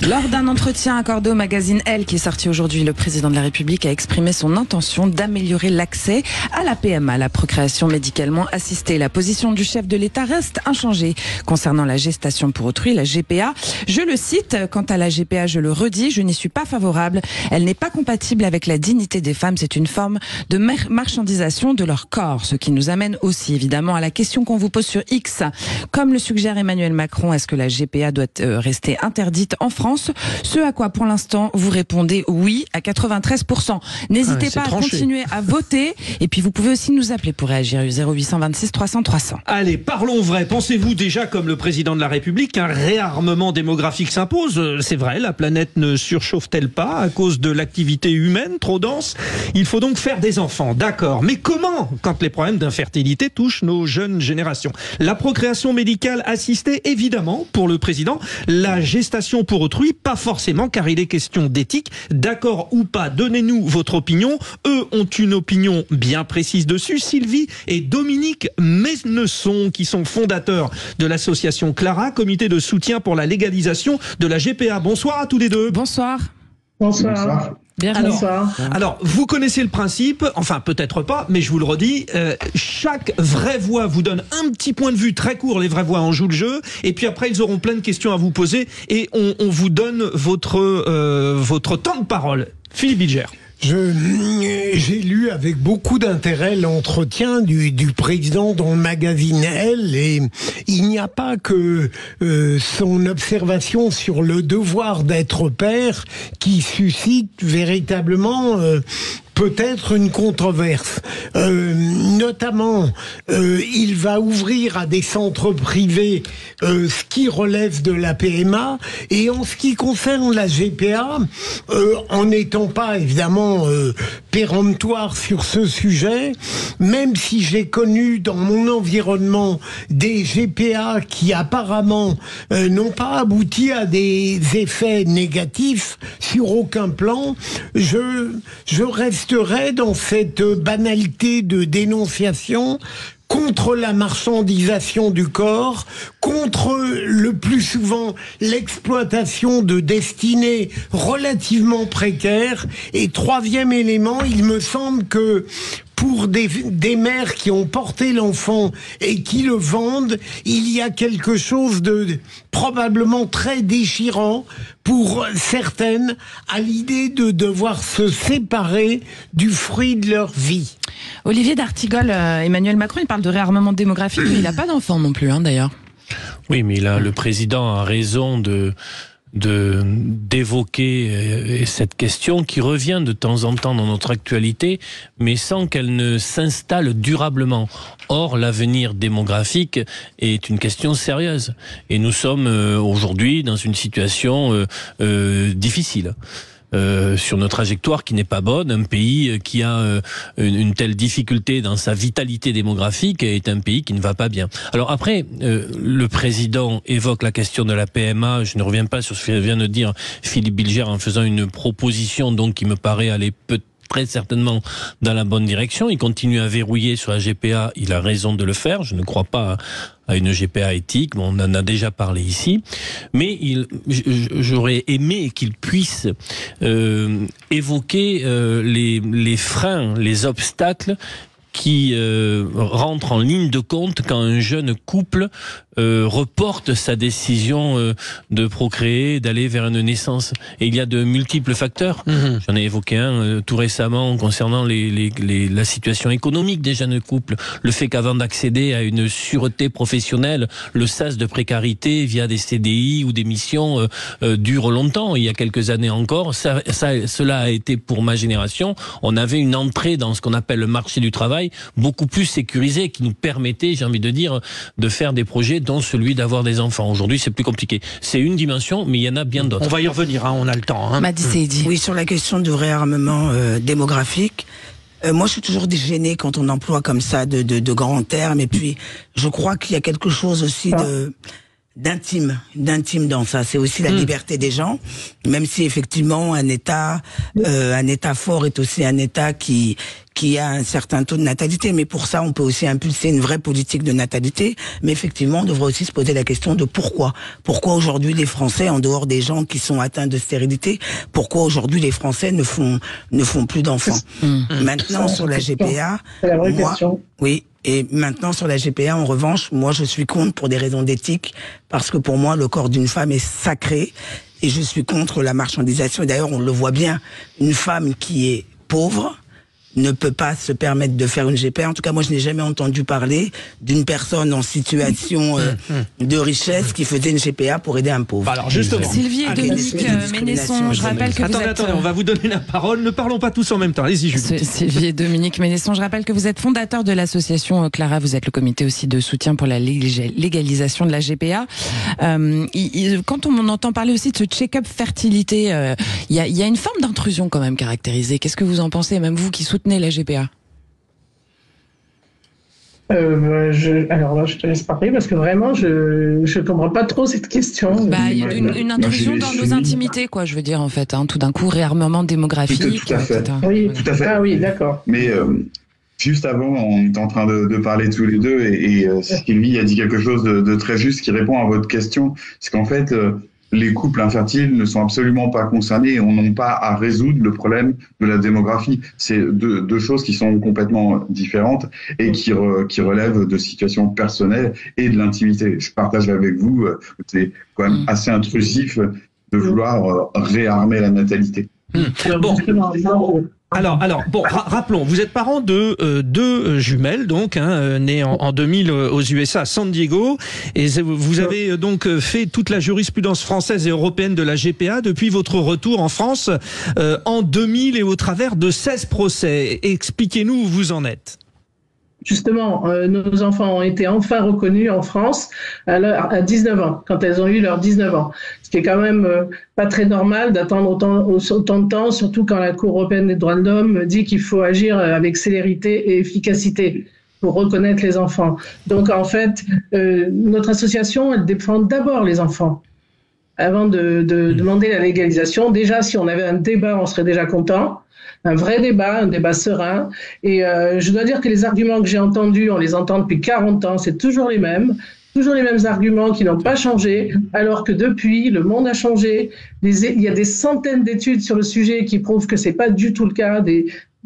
Lors d'un entretien accordé au magazine Elle qui est sorti aujourd'hui, le président de la République a exprimé son intention d'améliorer l'accès à la PMA, la procréation médicalement assistée. La position du chef de l'État reste inchangée concernant la gestation pour autrui, la GPA. Je le cite, quant à la GPA, je le redis, je n'y suis pas favorable. Elle n'est pas compatible avec la dignité des femmes. C'est une forme de marchandisation de leur corps. Ce qui nous amène aussi évidemment à la question qu'on vous pose sur X. Comme le suggère Emmanuel Macron, est-ce que la GPA doit rester interdite en France? Ce à quoi pour l'instant vous répondez oui à 93%. N'hésitez pas à continuer à voter et puis vous pouvez aussi nous appeler pour réagir 0826 300 300. Allez, parlons vrai. Pensez-vous déjà comme le président de la République qu'un réarmement démographique s'impose? C'est vrai, la planète ne surchauffe-t-elle pas à cause de l'activité humaine trop dense? Il faut donc faire des enfants, d'accord. Mais comment quand les problèmes d'infertilité touchent nos jeunes générations? La procréation médicale assistée, évidemment, pour le président. La gestation pour autrui, pas forcément, car il est question d'éthique. D'accord ou pas, donnez-nous votre opinion. Eux ont une opinion bien précise dessus. Sylvie et Dominique Ménesson, qui sont fondateurs de l'association Clara, comité de soutien pour la légalisation de la GPA. Bonsoir à tous les deux. Bonsoir. Bonsoir. Alors, vous connaissez le principe, enfin peut-être pas, mais je vous le redis, chaque vraie voix vous donne un petit point de vue très court, les vraies voix en jouent le jeu, et puis après ils auront plein de questions à vous poser, et on vous donne votre temps de parole. Philippe Bilger. J'ai lu avec beaucoup d'intérêt l'entretien du président dans le magazine Elle, et il n'y a pas que son observation sur le devoir d'être père qui suscite véritablement peut-être une controverse. Notamment, il va ouvrir à des centres privés ce qui relève de la PMA, et en ce qui concerne la GPA, en n'étant pas évidemment péremptoire sur ce sujet, même si j'ai connu dans mon environnement des GPA qui apparemment n'ont pas abouti à des effets négatifs sur aucun plan, je resterai dans cette banalité de dénonciation contre la marchandisation du corps, contre le plus souvent l'exploitation de destinées relativement précaires. Et troisième élément, il me semble que pour des mères qui ont porté l'enfant et qui le vendent, il y a quelque chose de probablement très déchirant pour certaines à l'idée de devoir se séparer du fruit de leur vie. Olivier d'Artigol, Emmanuel Macron, il parle de réarmement démographique, mais il n'a pas d'enfant non plus, d'ailleurs. Oui, mais là, le président a raison d'évoquer cette question qui revient de temps en temps dans notre actualité, mais sans qu'elle ne s'installe durablement. Or, l'avenir démographique est une question sérieuse. Et nous sommes aujourd'hui dans une situation difficile. Sur notre trajectoire qui n'est pas bonne, un pays qui a une telle difficulté dans sa vitalité démographique est un pays qui ne va pas bien. Alors après, le président évoque la question de la PMA. Je ne reviens pas sur ce que vient de dire Philippe Bilger en faisant une proposition donc qui me paraît aller très certainement dans la bonne direction. Il continue à verrouiller sur la GPA, il a raison de le faire, je ne crois pas à une GPA éthique, on en a déjà parlé ici, mais j'aurais aimé qu'il puisse évoquer les freins, les obstacles qui rentrent en ligne de compte quand un jeune couple reporte sa décision de procréer, d'aller vers une naissance. Et il y a de multiples facteurs. J'en ai évoqué un tout récemment concernant la situation économique des jeunes couples. Le fait qu'avant d'accéder à une sûreté professionnelle, le sas de précarité via des CDI ou des missions dure longtemps. Il y a quelques années encore, cela a été pour ma génération. On avait une entrée dans ce qu'on appelle le marché du travail beaucoup plus sécurisé qui nous permettait, j'ai envie de dire, de faire des projets métier, dont celui d'avoir des enfants. Aujourd'hui, c'est plus compliqué. C'est une dimension, mais il y en a bien d'autres. On va y revenir, on a le temps. Madi Seydi. Oui, sur la question du réarmement démographique, moi je suis toujours gênée quand on emploie comme ça de grands termes, et puis je crois qu'il y a quelque chose aussi d'intime dans ça. C'est aussi la liberté des gens, même si effectivement un État fort est aussi un État qui a un certain taux de natalité, mais pour ça on peut aussi impulser une vraie politique de natalité. Mais effectivement on devrait aussi se poser la question de pourquoi aujourd'hui les Français, en dehors des gens qui sont atteints de stérilité, pourquoi aujourd'hui les Français ne font plus d'enfants. Maintenant sur la GPA, c'est la vraie question. Oui. Et maintenant, sur la GPA, en revanche, moi, je suis contre pour des raisons d'éthique, parce que pour moi, le corps d'une femme est sacré, et je suis contre la marchandisation. Et d'ailleurs, on le voit bien, une femme qui est pauvre ne peut pas se permettre de faire une GPA. En tout cas, moi, je n'ai jamais entendu parler d'une personne en situation de richesse qui faisait une GPA pour aider un pauvre. Alors justement, Sylvie et Dominique Ménesson, je rappelle que Attendez, on va vous donner la parole. Ne parlons pas tous en même temps. Allez-y, Julie. Sylvie et Dominique Ménesson, je rappelle que vous êtes fondateur de l'association Clara. Vous êtes le comité aussi de soutien pour la légalisation de la GPA. Quand on entend parler aussi de ce check-up fertilité, il y a une forme d'intrusion quand même caractérisée. Qu'est-ce que vous en pensez, même vous qui soutenez la GPA? Alors là, je te laisse parler parce que vraiment, je comprends pas trop cette question. Il y a une intrusion dans nos intimités, quoi, je veux dire, en fait. Tout d'un coup, réarmement démographique. Tout à fait. Oui, tout à fait. Ah oui, d'accord. Mais juste avant, on est en train de parler tous les deux et Sylvie a dit quelque chose de très juste qui répond à votre question. C'est qu'en fait, les couples infertiles ne sont absolument pas concernés et on n'a pas à résoudre le problème de la démographie. C'est deux choses qui sont complètement différentes et qui relèvent de situations personnelles et de l'intimité. Je partage avec vous, c'est quand même assez intrusif de vouloir réarmer la natalité. Alors, rappelons, vous êtes parents de deux jumelles, donc, nées en 2000 aux USA à San Diego, et vous avez donc fait toute la jurisprudence française et européenne de la GPA depuis votre retour en France en 2000 et au travers de 16 procès. Expliquez-nous où vous en êtes. Justement, nos enfants ont été enfin reconnus en France à 19 ans, quand elles ont eu leurs 19 ans. Ce qui est quand même pas très normal d'attendre autant de temps, surtout quand la Cour européenne des droits de l'homme dit qu'il faut agir avec célérité et efficacité pour reconnaître les enfants. Donc en fait, notre association, elle défend d'abord les enfants. Avant de demander la légalisation, déjà si on avait un débat, on serait déjà content. Un vrai débat, un débat serein. Et je dois dire que les arguments que j'ai entendus, on les entend depuis 40 ans, c'est toujours les mêmes arguments qui n'ont pas changé, alors que depuis, le monde a changé. Il y a des centaines d'études sur le sujet qui prouvent que c'est pas du tout le cas.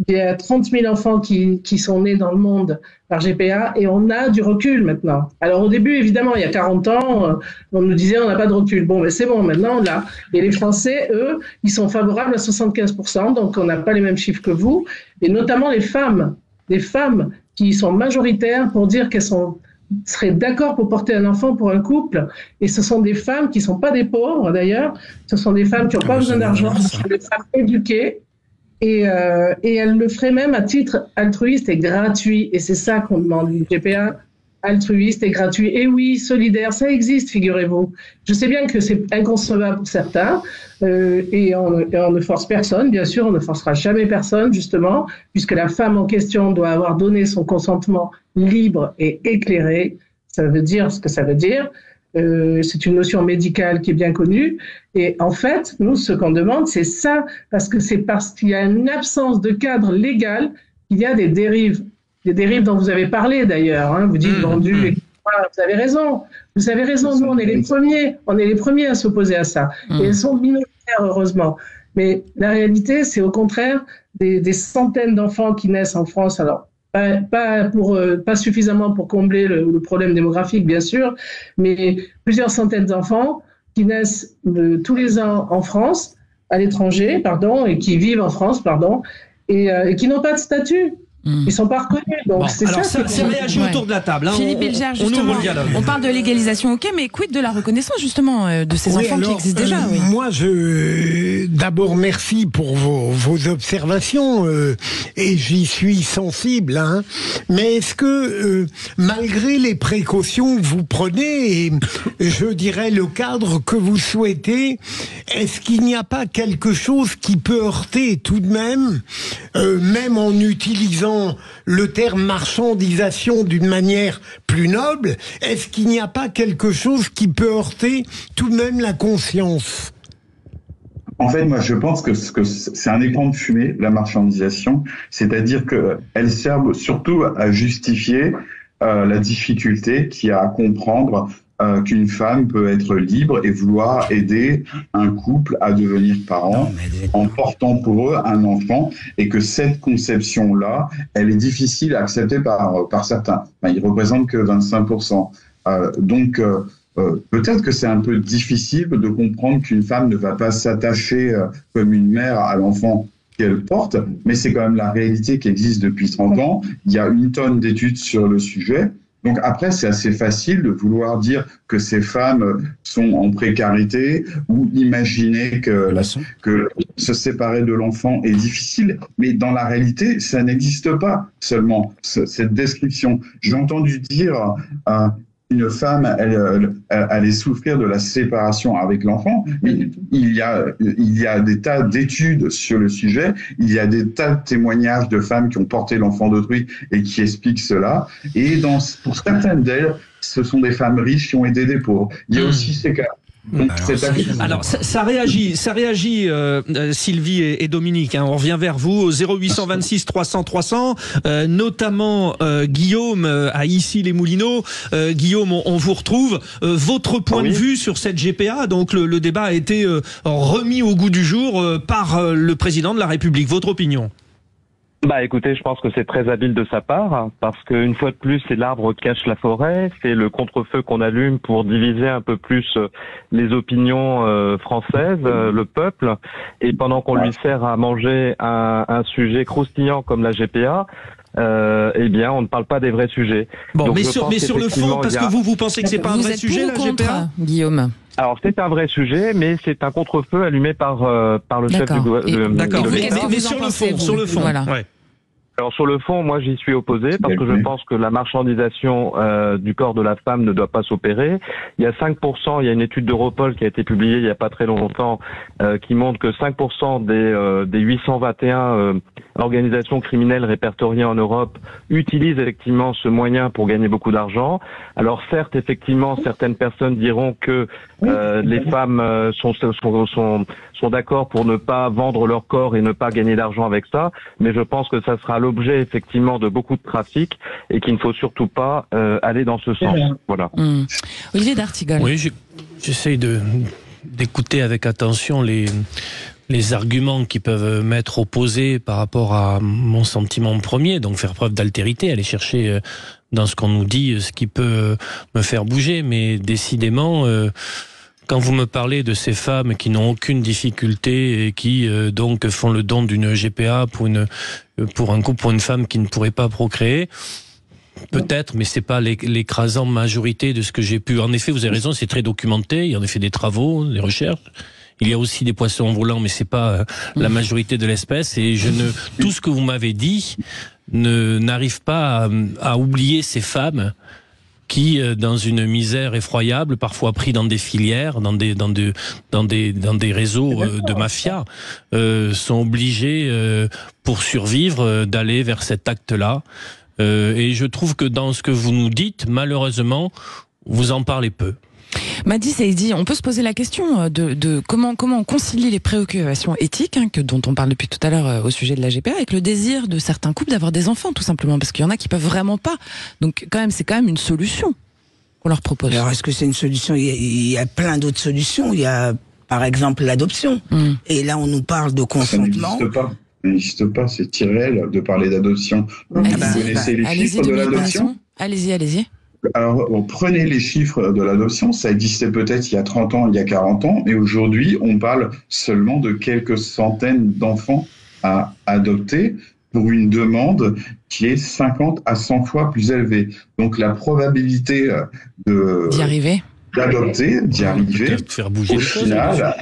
Il y a 30 000 enfants qui sont nés dans le monde par GPA et on a du recul maintenant. Alors au début, évidemment, il y a 40 ans, on nous disait on n'a pas de recul. Bon, mais c'est bon, maintenant on l'a. Et les Français, eux, ils sont favorables à 75%, donc on n'a pas les mêmes chiffres que vous. Et notamment les femmes qui sont majoritaires pour dire qu'elles seraient d'accord pour porter un enfant pour un couple. Et ce sont des femmes qui ne sont pas des pauvres d'ailleurs, ce sont des femmes qui n'ont pas besoin d'argent, ce sont des femmes éduquées. Et elle le ferait même à titre altruiste et gratuit. Et c'est ça qu'on demande, une GPA altruiste et gratuit. Et oui, solidaire, ça existe, figurez-vous. Je sais bien que c'est inconcevable pour certains, et on ne force personne, bien sûr, on ne forcera jamais personne, justement, puisque la femme en question doit avoir donné son consentement libre et éclairé. Ça veut dire ce que ça veut dire. C'est une notion médicale qui est bien connue. Et en fait, nous, ce qu'on demande, c'est ça, parce que c'est parce qu'il y a une absence de cadre légal qu'il y a des dérives dont vous avez parlé d'ailleurs. Vous dites vendu, etc. Vous avez raison. Nous, on est les premiers à s'opposer à ça. Et elles sont minoritaires, heureusement. Mais la réalité, c'est au contraire des centaines d'enfants qui naissent en France. Alors, pas suffisamment pour combler le problème démographique, bien sûr, mais plusieurs centaines d'enfants qui naissent tous les ans en France, à l'étranger, et qui vivent en France, et qui n'ont pas de statut. Ils sont pas reconnus. Donc Bon, c'est alors ça. c'est réagi autour de la table. Hein. Philippe Bilger, on justement, ouvre le dialogue. on parle de légalisation, ok, mais quid de la reconnaissance justement de ces enfants qui existent déjà Moi, d'abord merci pour vos observations et j'y suis sensible. Hein. Mais est-ce que malgré les précautions que vous prenez et je dirais le cadre que vous souhaitez, est-ce qu'il n'y a pas quelque chose qui peut heurter tout de même, même en utilisant le terme marchandisation d'une manière plus noble, est-ce qu'il n'y a pas quelque chose qui peut heurter tout de même la conscience ? En fait, moi, je pense que c'est un écran de fumée, la marchandisation, c'est-à-dire qu'elle sert surtout à justifier la difficulté qu'il y a à comprendre qu'une femme peut être libre et vouloir aider un couple à devenir parent en portant pour eux un enfant, et que cette conception-là, elle est difficile à accepter par certains. Enfin, ils représentent que 25%. Donc, peut-être que c'est un peu difficile de comprendre qu'une femme ne va pas s'attacher comme une mère à l'enfant qu'elle porte, mais c'est quand même la réalité qui existe depuis 30 ans. Il y a une tonne d'études sur le sujet. Donc après, c'est assez facile de vouloir dire que ces femmes sont en précarité ou imaginer que se séparer de l'enfant est difficile. Mais dans la réalité, ça n'existe pas seulement, cette description. J'ai entendu dire une femme, elle allait souffrir de la séparation avec l'enfant, mais il y a des tas d'études sur le sujet, il y a des tas de témoignages de femmes qui ont porté l'enfant d'autrui et qui expliquent cela, et pour certaines d'elles, ce sont des femmes riches qui ont aidé des pauvres. Il y a aussi ces cas. Donc, alors ça réagit Sylvie et Dominique, hein, on revient vers vous au 0826 300 300, notamment Guillaume à Issy-les-Moulineaux. Guillaume, on vous retrouve. Votre point de vue sur cette GPA, donc le débat a été remis au goût du jour par le président de la République. Votre opinion ? Bah écoutez, je pense que c'est très habile de sa part, parce qu'une fois de plus, c'est l'arbre qui cache la forêt, c'est le contre-feu qu'on allume pour diviser un peu plus les opinions françaises, le peuple, et pendant qu'on lui sert à manger un sujet croustillant comme la GPA, eh bien, on ne parle pas des vrais sujets. Bon, donc, mais sur le fond, parce que vous pensez que c'est pas un vrai sujet, la GPA, Guillaume? Alors c'est un vrai sujet, mais c'est un contre-feu allumé par le chef du gouvernement. D'accord, mais sur le fond, voilà. Ouais. Alors sur le fond, moi j'y suis opposé parce que je pense que la marchandisation du corps de la femme ne doit pas s'opérer. Il y a 5%, il y a une étude d'Europol qui a été publiée il y a pas très longtemps qui montre que 5% des 821 organisations criminelles répertoriées en Europe utilisent effectivement ce moyen pour gagner beaucoup d'argent. Alors certes, effectivement, certaines personnes diront que les femmes sont d'accord pour ne pas vendre leur corps et ne pas gagner d'argent avec ça, mais je pense que ça sera l'objet effectivement de beaucoup de trafic et qu'il ne faut surtout pas aller dans ce sens. Voilà. Olivier d'Artigol. Oui, j'essaye d'écouter avec attention les arguments qui peuvent m'être opposés par rapport à mon sentiment premier, donc faire preuve d'altérité, aller chercher dans ce qu'on nous dit ce qui peut me faire bouger, mais décidément... Quand vous me parlez de ces femmes qui n'ont aucune difficulté et qui donc font le don d'une GPA pour un couple, pour une femme qui ne pourrait pas procréer, peut-être, mais c'est pas l'écrasante majorité de ce que j'ai pu. En effet, vous avez raison, c'est très documenté. Il y a en effet des travaux, des recherches. Il y a aussi des poissons volants, mais c'est pas la majorité de l'espèce. Et tout ce que vous m'avez dit n'arrive pas à oublier ces femmes qui, dans une misère effroyable, parfois pris dans des filières, dans des réseaux de mafia, sont obligés, pour survivre, d'aller vers cet acte-là. Et je trouve que dans ce que vous nous dites, malheureusement, vous en parlez peu. Madi Saïdi, on peut se poser la question de comment on concilie les préoccupations éthiques, dont on parle depuis tout à l'heure au sujet de la GPA, avec le désir de certains couples d'avoir des enfants, tout simplement, parce qu'il y en a qui peuvent vraiment pas. Donc c'est quand même une solution qu'on leur propose. Alors est-ce que c'est une solution ? Il y a plein d'autres solutions. Il y a par exemple l'adoption. Et là on nous parle de consentement. Ça n'existe pas, c'est irréel de parler d'adoption. Vous connaissez les chiffres de l'adoption ? Allez-y. Alors, prenez les chiffres de l'adoption, ça existait peut-être il y a 30 ans, il y a 40 ans, mais aujourd'hui, on parle seulement de quelques centaines d'enfants à adopter. pour une demande qui est 50 à 100 fois plus élevée. Donc la probabilité d'y arriver, d'y arriver, de faire bouger au final,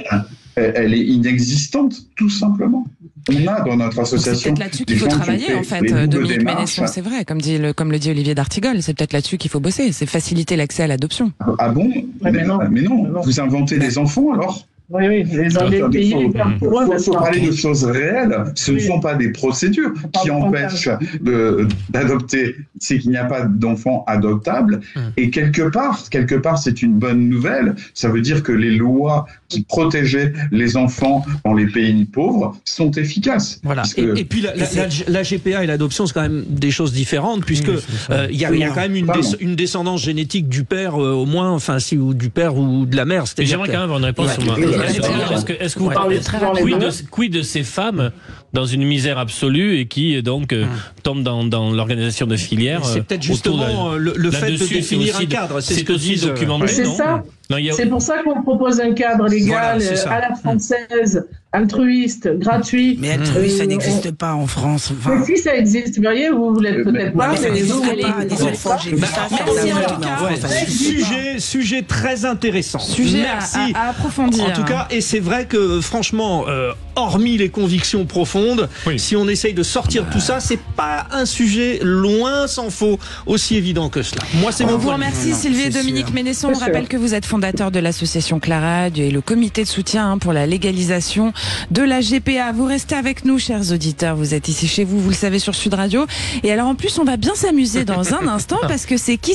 elle est inexistante, tout simplement. On a dans notre association... C'est peut-être là-dessus qu'il faut travailler, en fait, Dominique Ménesson, c'est vrai, comme le dit Olivier d'Artigol, c'est peut-être là-dessus qu'il faut bosser, c'est faciliter l'accès à l'adoption. Ah bon? Mais non, vous inventez des enfants, alors? Oui, les pays, il faut parler de choses réelles. Ce ne sont pas des procédures qui empêchent d'adopter. C'est qu'il n'y a pas d'enfants adoptables. Et quelque part, c'est une bonne nouvelle. Ça veut dire que les lois qui protégeaient les enfants dans les pays pauvres sont efficaces. Voilà. Et puis la GPA et l'adoption, c'est quand même des choses différentes, puisque il y a quand même une descendance génétique du père, au moins, enfin, ou du père ou de la mère. J'aimerais quand même avoir une réponse sur moi. Est-ce que vous parlez quid de ces femmes dans une misère absolue et qui donc tombent dans l'organisation de filières? C'est peut-être justement le fait de définir un cadre. C'est aussi documenté, c'est non? ça. C'est pour ça qu'on propose un cadre légal à la française, altruiste, gratuit. Mais altruiste, ça n'existe pas en France. Enfin... Mais si ça existe, vous voyez, vous l'êtes peut-être pas. Mais les enfants, j'ai vu ça. Sujet très intéressant. Merci à approfondir. En tout cas, et c'est vrai que franchement, hormis les convictions profondes, si on essaye de sortir de tout ça, c'est pas un sujet loin s'en faut aussi évident que cela. Moi, c'est mon point. On vous remercie, Sylvie et Dominique Ménesson. On rappelle que vous êtes fondateur de l'association Clarade et le comité de soutien pour la légalisation de la GPA. Vous restez avec nous, chers auditeurs. Vous êtes ici chez vous, vous le savez, sur Sud Radio. Et alors, en plus, on va bien s'amuser dans un instant parce que c'est qui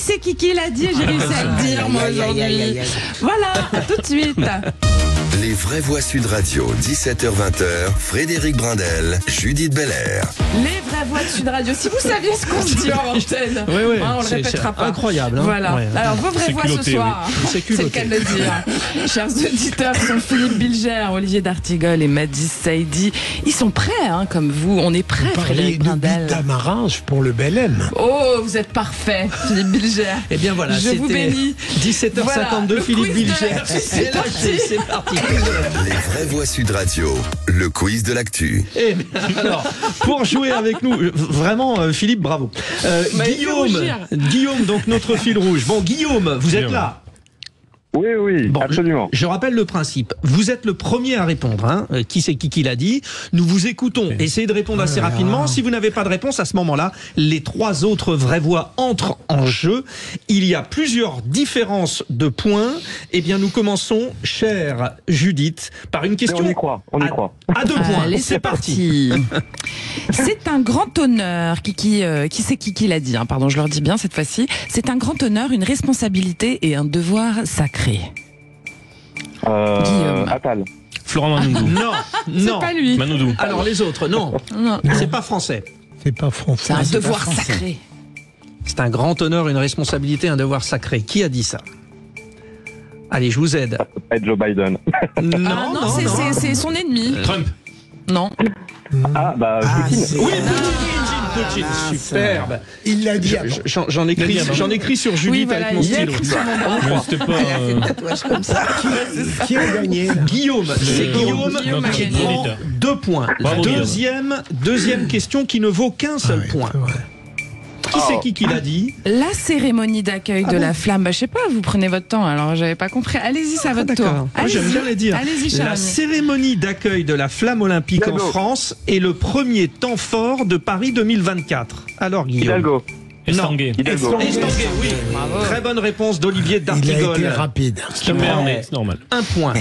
l'a dit. J'ai réussi à le dire, moi, aujourd'hui. Voilà, à tout de suite. Les vraies voix Sud Radio, 17h-20h, Frédéric Brindel, Judith Belair. Les vraies voix de Sud Radio. Si vous saviez ce qu'on se dit en antenne, on le répétera pas. Incroyable. Voilà. Alors, vos vraies voix ce soir, c'est le cas de le dire. Chers auditeurs, sont Philippe Bilger, Olivier d'Artigol et Madis Saïdi. Ils sont prêts, comme vous. On est prêts, Frédéric Brindel. D'amarrage pour le Belém. Oh, vous êtes parfait, Philippe Bilger. Eh bien voilà, je vous bénis. 17h52, voilà, Philippe Bilger. C'est parti. Les vraies voix Sud Radio, le quiz de l'actu. Eh bien, alors, pour jouer avec nous, vraiment, Philippe, bravo. Guillaume, donc notre fil rouge. Bon, Guillaume, vous êtes là? Oui, absolument. Je rappelle le principe. Vous êtes le premier à répondre. Qui c'est qui l'a dit? Nous vous écoutons. Essayez de répondre assez rapidement. Si vous n'avez pas de réponse, à ce moment-là, les trois autres vraies voix entrent en jeu. Il y a plusieurs différences de points. Eh bien, nous commençons, chère Judith, par une question. On y croit. À 2 points. Allez, c'est parti. C'est un grand honneur. Qui c'est qui l'a dit? Pardon, je leur dis bien cette fois-ci. C'est un grand honneur, une responsabilité et un devoir sacré. Guillaume. Attal. Florent Manoudou. Non. C'est pas lui. Manoudou. Alors les autres, non. C'est pas français. C'est pas français. C'est un devoir sacré. C'est un grand honneur, une responsabilité, un devoir sacré. Qui a dit ça? Allez, je vous aide. Joe Biden. Non, c'est son ennemi. Trump. Non. Poutine. Oui, Poutine, superbe. Il l'a dit. J'en écris sur Judith avec mon stylo. C'était pas. Qui a gagné? Guillaume. C'est Guillaume qui prend 2 points. Deuxième question qui ne vaut qu'un seul point. Qui c'est qui l'a dit? La cérémonie d'accueil de la flamme. Je sais pas, vous prenez votre temps, alors j'avais pas compris. Allez-y, c'est à votre tour. J'aime bien les dire. Allez-y, cher La ami. cérémonie d'accueil de la flamme olympique en France est le premier temps fort de Paris 2024. Alors, Guillaume. Hidalgo. Estanguet. Oui. Bravo. Très bonne réponse d'Olivier d'Artigol. Il a été rapide. C'est normal. 1 point.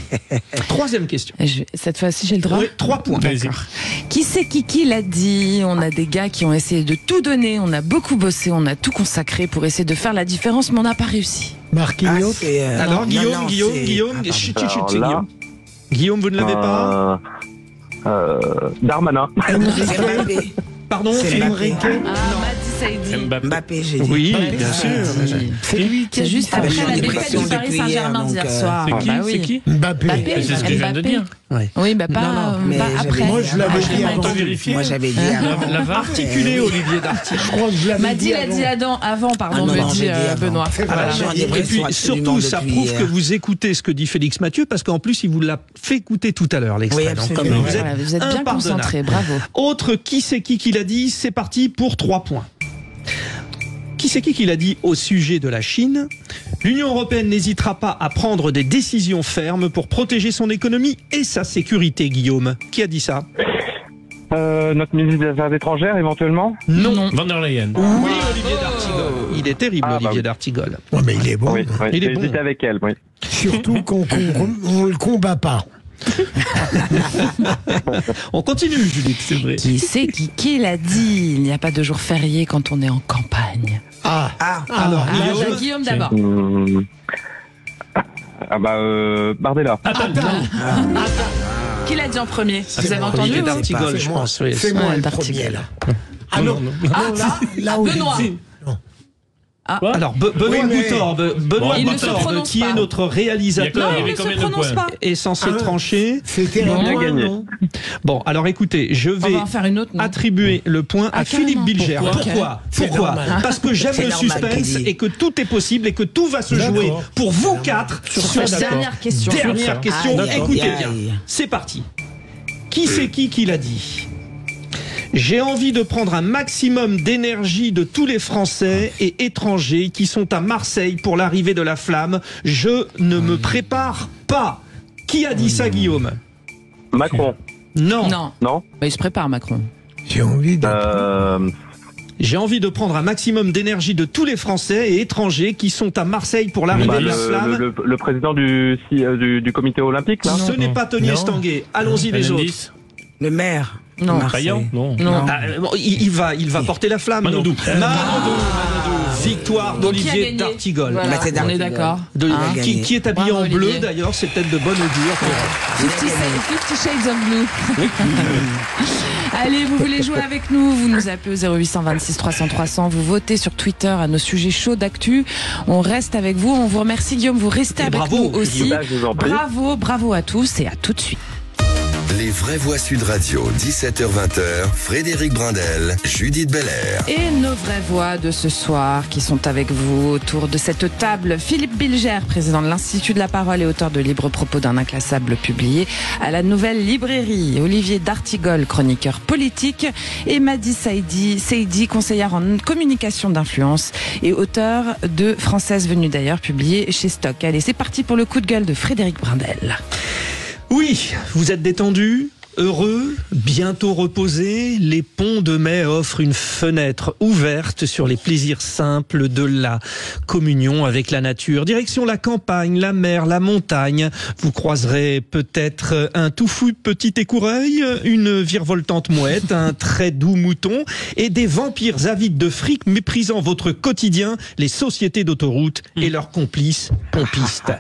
Troisième question. Cette fois-ci, j'ai le droit. Oui, 3 points. D'accord. Qui c'est qui l'a dit? On a des gars qui ont essayé de tout donner, on a beaucoup bossé, on a tout consacré pour essayer de faire la différence, mais on n'a pas réussi. Marquinhos. Alors, Guillaume. Guillaume, vous ne l'avez pas? Darmanin. Pardon, Madis Saïdi. Mbappé, j'ai dit. Oui, bien sûr. C'est lui C'est juste après la défaite du Paris Saint-Germain d'hier soir. C'est qui Mbappé. C'est ce que je viens de dire. Oui, bah pas après. Moi, je l'avais dit On peut avant. vérifier. Moi, j'avais dit avant. La VAR. Articulé, Olivier Darty. Je crois que je l'avais Madi dit l'a dit avant, pardon, Ah non, me non, dit j'ai dit avant. Benoît. Voilà. J'en ai Et pris puis sur surtout, ça depuis prouve hier. que vous écoutez ce que dit Félix Mathieu, parce qu'en plus, il vous l'a fait écouter tout à l'heure, l'extrait. Oui, Donc, absolument. comme Voilà, vous êtes bien impardonnable. concentrés, bravo. Autre qui c'est qui l'a dit, c'est parti pour 3 points. Qui c'est qui l'a dit au sujet de la Chine? L'Union européenne n'hésitera pas à prendre des décisions fermes pour protéger son économie et sa sécurité, Guillaume. Qui a dit ça? Notre ministre des Affaires étrangères, éventuellement? Non. Van der Leyen. Oui, Olivier D'Artigol. Il est terrible, Olivier D'Artigol. Ouais, mais il est bon. Oui, oui. Il est J'ai bon. hésité avec elle, oui. Surtout qu'on le combat pas. On continue, Judith, c'est vrai. Qui c'est qui l'a dit? Il n'y a pas de jour férié quand on est en campagne. Alors, Guillaume d'abord. Bardella. Qui l'a dit en premier? Vous avez entendu? Olivier ou- D'Artigol, je pense. Oui. C'est moi Ouais, le D'Artigol. premier, là. Ah non, là, Benoît. Alors, Benoît Boutorbe, Il ne se prononce qui pas. est notre réalisateur, Il y avait combien de points? est censé trancher. c'était Non, un bien point, gagné. non? Bon, alors écoutez, je On vais va en faire une autre, non? attribuer le point à Philippe carrément. Bilger. Pourquoi Pourquoi normal. Parce que j'aime C'est le normal, suspense Kelly. et que tout est possible et que tout va se jouer pour vous 4 sur cette cette dernière question. dernière question. Aïe, aïe, Écoutez aïe. bien, c'est parti. Qui c'est qui l'a dit? J'ai envie de prendre un maximum d'énergie de tous les Français et étrangers qui sont à Marseille pour l'arrivée de la flamme. Je ne me prépare pas. Qui a dit ça, Guillaume? Macron. Non. Non. Bah, il se prépare, Macron. J'ai envie de... J'ai envie de prendre un maximum d'énergie de tous les Français et étrangers qui sont à Marseille pour l'arrivée de la flamme. Le président du comité olympique, là? Ce n'est pas Tony Estanguet. Allons-y les autres. Le maire. Non. Payan? Non. Bon, il va porter la flamme. Manodou. donc. Manodou. Victoire Donc, qui a d'Olivier gagné? D'Artigol. Voilà, Bah, c'est on est D'Artigol. d'accord. Hein Qui est habillé Bravo, en bleu Olivier. d'ailleurs, c'est peut-être de bonne augure. 50 Shades of Blue. Allez, vous voulez jouer avec nous? Vous nous appelez au 0826 300 300. Vous votez sur Twitter à nos sujets chauds d'actu. On reste avec vous. On vous remercie, Guillaume. Vous restez avec bravo, nous aussi. Guillaume, je vous en prie. Bravo à tous et à tout de suite. Les vraies voix Sud Radio, 17h-20h, Frédéric Brindel, Judith Belair. Et nos vraies voix de ce soir qui sont avec vous autour de cette table. Philippe Bilger, président de l'Institut de la Parole et auteur de Libre Propos d'un inclassable publié à la Nouvelle Librairie. Olivier D'Artigol, chroniqueur politique. Et Madi Saïdi, conseillère en communication d'influence et auteur de Française venue d'ailleurs, publié chez Stock. Allez, c'est parti pour le coup de gueule de Frédéric Brindel. Oui, vous êtes détendu, heureux, bientôt reposé. Les ponts de mai offrent une fenêtre ouverte sur les plaisirs simples de la communion avec la nature. Direction la campagne, la mer, la montagne. Vous croiserez peut-être un tout fou petit écureuil, une virevoltante mouette, un très doux mouton et des vampires avides de fric méprisant votre quotidien, les sociétés d'autoroute et leurs complices pompistes.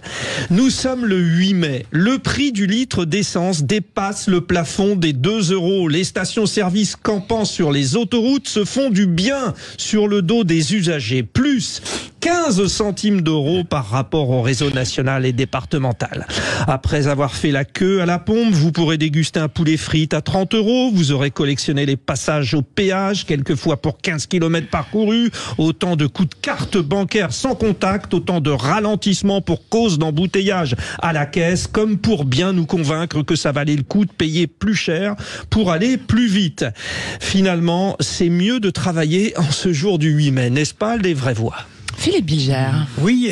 Nous sommes le 8 mai. Le prix du litre d'essence dépasse le plafond des 2 €. Les stations-service campant sur les autoroutes se font du bien sur le dos des usagers. Plus 15 centimes d'euros par rapport au réseau national et départemental. Après avoir fait la queue à la pompe, vous pourrez déguster un poulet frites à 30 €. Vous aurez collectionné les passages au péage, quelquefois pour 15 km parcourus. Autant de coups de carte bancaire sans contact, autant de ralentissements pour cause d'embouteillage à la caisse, comme pour bien nous convaincre que ça valait le coup de payer plus cher pour aller plus vite. Finalement, c'est mieux de travailler en ce jour du 8 mai, n'est-ce pas, les vraies voix? Philippe Bilger. Oui,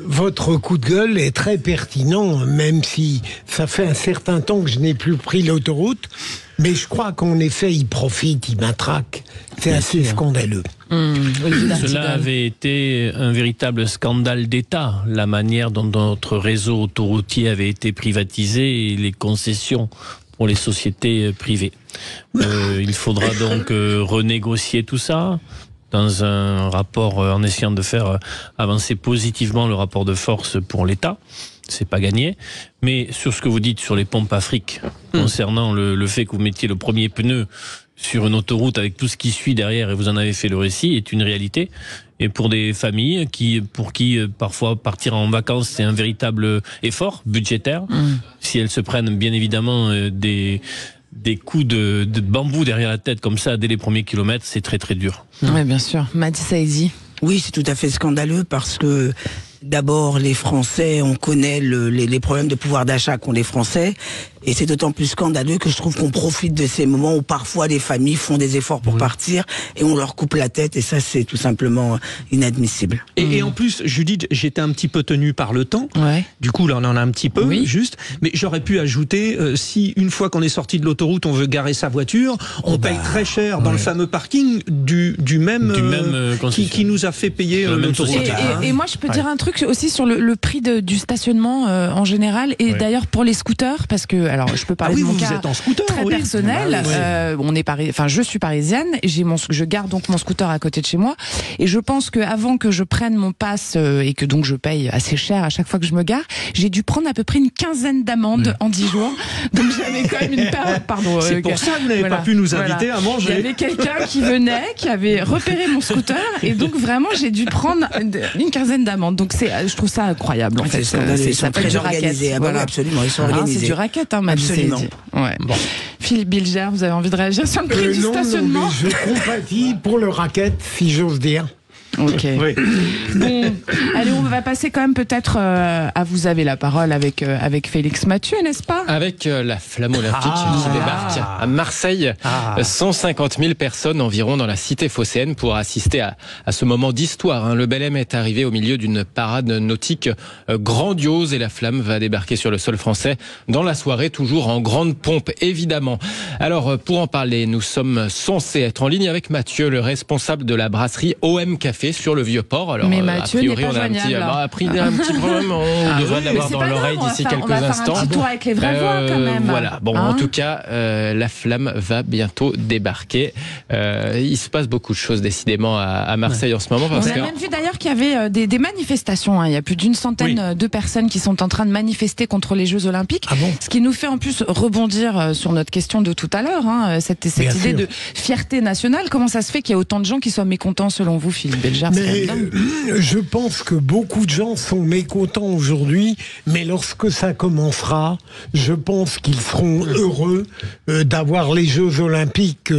votre coup de gueule est très pertinent, même si ça fait un certain temps que je n'ai plus pris l'autoroute. Mais je crois qu'en effet, il profite, il matraque. C'est assez scandaleux. Cela avait été un véritable scandale d'État, la manière dont notre réseau autoroutier avait été privatisé et les concessions pour les sociétés privées. Il faudra donc renégocier tout ça dans un rapport, en essayant de faire avancer positivement le rapport de force pour l'État. C'est pas gagné. Mais sur ce que vous dites sur les pompes à fric, concernant le fait que vous mettiez le premier pneu sur une autoroute avec tout ce qui suit derrière, et vous en avez fait le récit, est une réalité. Et pour des familles pour qui parfois partir en vacances c'est un véritable effort budgétaire, si elles se prennent bien évidemment des coups de bambou derrière la tête comme ça dès les premiers kilomètres, c'est très très dur. Oui, bien sûr. Madi Saïdi. Oui, c'est tout à fait scandaleux parce que d'abord, les Français, on connaît les problèmes de pouvoir d'achat qu'ont les Français. Et c'est d'autant plus scandaleux que je trouve qu'on profite de ces moments où parfois les familles font des efforts pour partir et on leur coupe la tête. Et ça, c'est tout simplement inadmissible. Et en plus, Judith, j'étais un petit peu tenu par le temps. Ouais. Du coup, là, on en a un petit peu, juste. Mais j'aurais pu ajouter, si une fois qu'on est sorti de l'autoroute, on veut garer sa voiture, on paye très cher dans le fameux parking du même qui nous a fait payer l'autoroute. Et moi, je peux dire un truc aussi sur le prix du stationnement en général. Et d'ailleurs, pour les scooters, parce que alors je peux parler de mon cas êtes en scooter, très personnel. On est je suis parisienne et je garde donc mon scooter à côté de chez moi. Et je pense que avant que je prenne mon pass et que donc je paye assez cher à chaque fois que je me gare, j'ai dû prendre à peu près une quinzaine d'amendes en 10 jours. Donc j'avais quand même une période. Pardon. C'est pour ça que vous n'avez pas pu nous inviter à manger. Il y avait quelqu'un qui venait, qui avait repéré mon scooter et donc vraiment j'ai dû prendre une quinzaine d'amendes. Donc je trouve ça incroyable en fait. Ils sont très organisés. Ah bah oui, absolument, ils sont organisés. C'est du racket. Absolument. Ouais. Bon. Philippe Bilger, vous avez envie de réagir sur le prix du stationnement? Non, mais je compatis pour le racket, si j'ose dire. Ok. Oui. Bon, allez, on va passer quand même peut-être à vous avez la parole avec Félix Mathieu, n'est-ce pas? Avec la flamme olympique qui débarque à Marseille. 150 000 personnes environ dans la cité phocéenne pour assister à ce moment d'histoire. Le Belém est arrivé au milieu d'une parade nautique grandiose et la flamme va débarquer sur le sol français dans la soirée, toujours en grande pompe, évidemment. Alors, pour en parler, nous sommes censés être en ligne avec Mathieu, le responsable de la brasserie OM Café sur le Vieux-Port. Alors, mais Mathieu a priori, on a un petit problème. On devrait l'avoir dans l'oreille d'ici quelques instants. On va faire un petit tour avec les vraies voix quand même. Voilà. Bon, en tout cas, la flamme va bientôt débarquer. Il se passe beaucoup de choses décidément à Marseille en ce moment. On a même vu d'ailleurs qu'il y avait des manifestations. Il y a plus d'une centaine de personnes qui sont en train de manifester contre les Jeux Olympiques. Ce qui nous fait en plus rebondir sur notre question de tout à l'heure, cette idée de fierté nationale. Comment ça se fait qu'il y a autant de gens qui soient mécontents selon vous, Philippe Bilger? Mais je pense que beaucoup de gens sont mécontents aujourd'hui, mais lorsque ça commencera, je pense qu'ils seront heureux d'avoir les Jeux Olympiques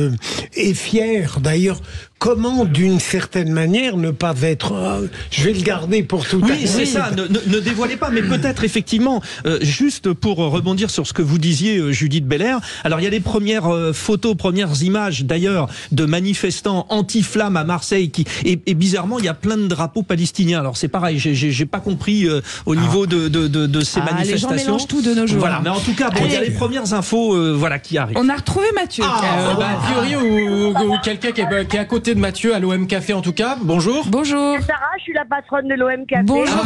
et fiers d'ailleurs. Comment, d'une certaine manière, ne pas être... je vais le garder pour tout à l'heure. Oui, c'est ça, ne dévoilez pas, mais peut-être effectivement, juste pour rebondir sur ce que vous disiez, Judith Belair, alors il y a les premières photos, premières images d'ailleurs, de manifestants anti-flammes à Marseille, et bizarrement, il y a plein de drapeaux palestiniens. Alors c'est pareil, j'ai pas compris au niveau de ces manifestations. Les gens mélangent tout de nos jours. Voilà, mais en tout cas, il y a les premières infos qui arrivent. On a retrouvé Mathieu. A priori, ou quelqu'un qui est à côté de Mathieu à l'OM Café en tout cas. Bonjour. Bonjour. C'est Sarah, je suis la patronne de l'OM Café. Bonjour.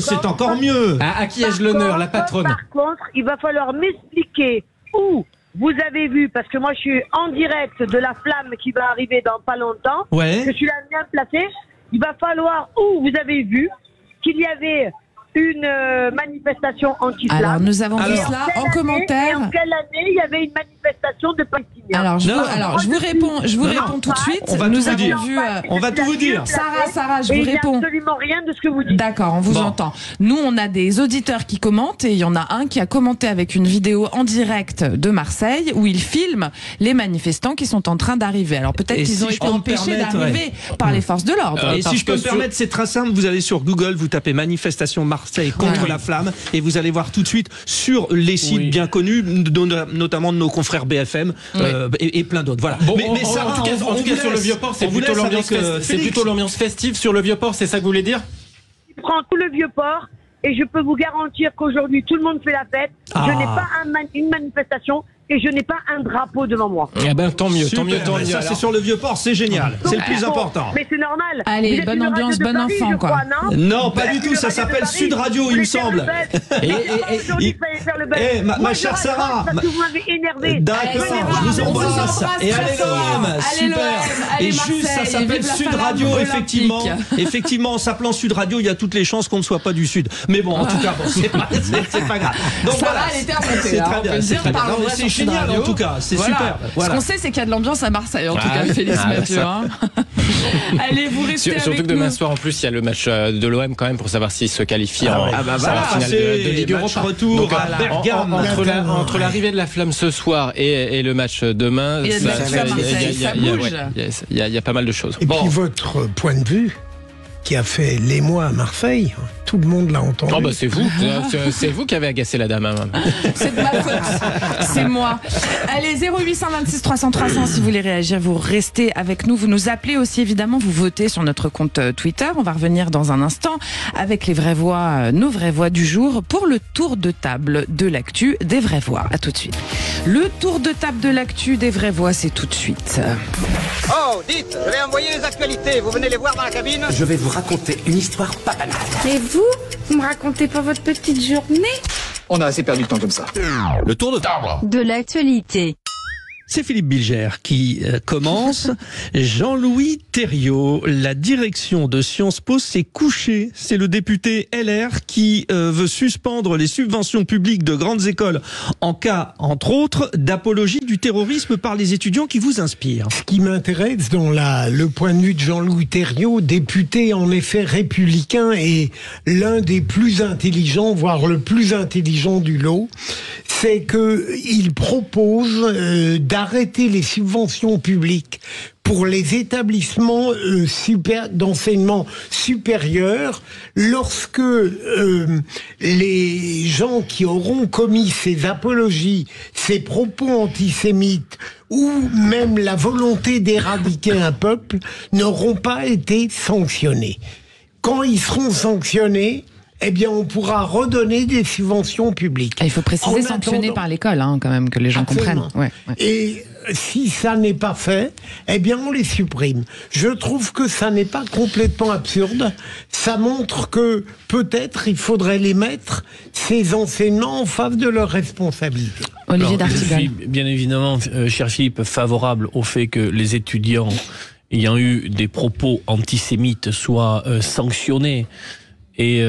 C'est encore mieux. À qui ai-je l'honneur, la patronne? Par contre, il va falloir m'expliquer où vous avez vu, parce que moi je suis en direct de la flamme qui va arriver dans pas longtemps. Je suis là bien placée. Il va falloir où vous avez vu qu'il y avait une manifestation anti-flamme. Alors nous avons vu cela en commentaire. Et en quelle année il y avait une manifestation de Palestiniens? Alors je vous réponds tout de suite. On va tout vous dire. Sarah, je vous réponds. Absolument rien de ce que vous dites. D'accord, on vous entend. Nous, on a des auditeurs qui commentent et il y en a un qui a commenté avec une vidéo en direct de Marseille où il filme les manifestants qui sont en train d'arriver. Alors peut-être qu'ils ont été empêchés d'arriver par les forces de l'ordre. Et si je peux me permettre, c'est très simple. Vous allez sur Google, vous tapez manifestation Marseille contre la flamme et vous allez voir tout de suite sur les sites bien connus, notamment de nos confrères BFM et plein d'autres. Voilà. Bon, mais ça, en tout cas sur le Vieux-Port, c'est plutôt l'ambiance festive sur le Vieux-Port, c'est ça que vous voulez dire? Je prends tout le Vieux-Port et je peux vous garantir qu'aujourd'hui tout le monde fait la fête. Je n'ai pas une manifestation et je n'ai pas un drapeau devant moi. Eh ben tant mieux. Ça c'est sur le Vieux-Port, c'est génial. C'est le plus important. Mais c'est normal. Allez, bonne ambiance, bon enfant quoi. Non, pas du tout, ça s'appelle Sud Radio, il me semble. Ma chère Sarah. Vous m'avez énervé. D'accord, je vous embrasse. Et allez l'OM, super. Et juste, ça s'appelle Sud Radio, effectivement. Effectivement, en s'appelant Sud Radio, il y a toutes les chances qu'on ne soit pas du Sud. Mais bon, en tout cas, c'est pas grave. Donc voilà. Elle était remontée. C'est très bien. Sud génial Radio. en tout cas, c'est super. Ce qu'on sait, c'est qu'il y a de l'ambiance à Marseille, en tout cas, Félix Mathieu. Allez, vous restez avec nous. Surtout que demain soir, en plus, il y a le match de l'OM quand même pour savoir s'il se qualifie en finale de Ligue Europa. Retour donc, à Bergame. Entre l'arrivée de la Flamme ce soir et le match demain, il y a pas mal de choses. Et puis votre point de vue, qui a fait l'émoi à Marseille, tout le monde l'a entendu. Oh bah c'est vous qui avez agacé la dame. C'est de ma faute, c'est moi. Allez, 0800 26 300 300 si vous voulez réagir, vous restez avec nous, vous nous appelez aussi évidemment, vous votez sur notre compte Twitter. On va revenir dans un instant avec les vraies voix, nos vraies voix du jour pour le tour de table de l'actu des vraies voix. À tout de suite. Le tour de table de l'actu des vraies voix, c'est tout de suite. Oh, dites, je vais envoyer les actualités, vous venez les voir dans la cabine? Je vais vous raconter une histoire pas banale. Et vous me racontez pas votre petite journée? On a assez perdu de temps comme ça. Le tour de table De l'actualité. C'est Philippe Bilger qui commence. Jean-Louis Thériault, la direction de Sciences Po s'est couchée. C'est le député LR qui veut suspendre les subventions publiques de grandes écoles en cas, entre autres, d'apologie du terrorisme par les étudiants qui vous inspirent. Ce qui m'intéresse dans le point de vue de Jean-Louis Thériault, député en effet républicain et l'un des plus intelligents, voire le plus intelligent du lot, c'est qu'il propose d'arrêter les subventions publiques pour les établissements d'enseignement supérieur lorsque les gens qui auront commis ces apologies, ces propos antisémites ou même la volonté d'éradiquer un peuple n'auront pas été sanctionnés. Quand ils seront sanctionnés, eh bien, on pourra redonner des subventions publiques. Il faut préciser sanctionné par l'école, quand même, que les gens comprennent. Ouais. Et si ça n'est pas fait, eh bien, on les supprime. Je trouve que ça n'est pas complètement absurde. Ça montre que peut-être il faudrait les mettre, ces enseignants, en face de leurs responsabilités. Olivier D'Artigal. Je suis bien évidemment, cher Philippe, favorable au fait que les étudiants ayant eu des propos antisémites soient sanctionnés et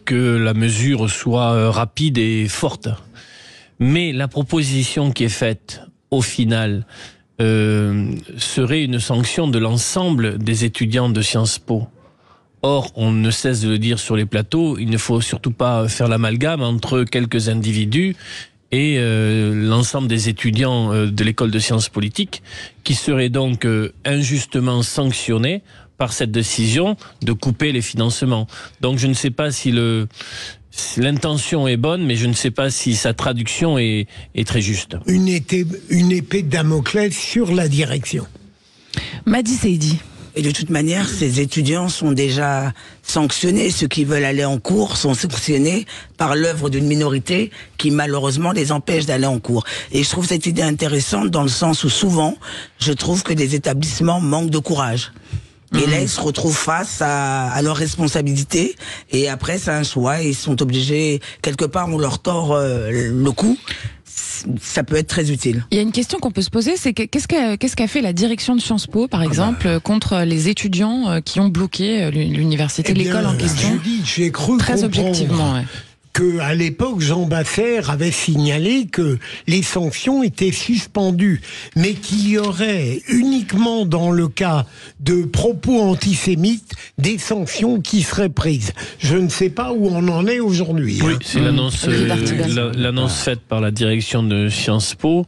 que la mesure soit rapide et forte. Mais la proposition qui est faite, au final, serait une sanction de l'ensemble des étudiants de Sciences Po. Or, on ne cesse de le dire sur les plateaux, il ne faut surtout pas faire l'amalgame entre quelques individus et l'ensemble des étudiants de l'école de sciences politiques, qui seraient donc injustement sanctionnés par cette décision de couper les financements. Donc je ne sais pas si l'intention est bonne, mais je ne sais pas si sa traduction est très juste. Une épée de Damoclès sur la direction. Madi Seydi. Et de toute manière, ces étudiants sont déjà sanctionnés. Ceux qui veulent aller en cours sont sanctionnés par l'œuvre d'une minorité qui malheureusement les empêche d'aller en cours. Et je trouve cette idée intéressante dans le sens où souvent, je trouve que des établissements manquent de courage. Et là, ils se retrouvent face à leurs responsabilités. Et après, c'est un choix. Ils sont obligés, quelque part, on leur tord le cou. Ça peut être très utile. Il y a une question qu'on peut se poser, c'est qu'est-ce qu'a fait la direction de Sciences Po, par exemple, contre les étudiants qui ont bloqué l'université, l'école en question? J'ai cru très objectivement. Que à l'époque, Jean Basser avait signalé que les sanctions étaient suspendues, mais qu'il y aurait uniquement dans le cas de propos antisémites des sanctions qui seraient prises. Je ne sais pas où on en est aujourd'hui. Oui, c'est l'annonce faite par la direction de Sciences Po,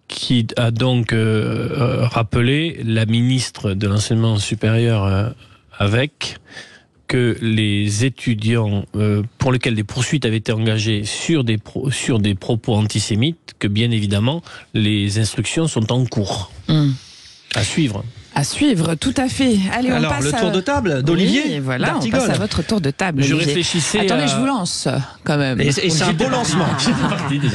qui a donc rappelé la ministre de l'enseignement supérieur que les étudiants pour lesquels des poursuites avaient été engagées sur des propos antisémites, que bien évidemment les instructions sont en cours. À suivre. À suivre, tout à fait. Allez, alors, on passe le tour de table d'Olivier. Oui, voilà, on passe à votre tour de table. Je Olivier. réfléchissais. Attendez, je vous lance quand même. Et c'est un beau lancement.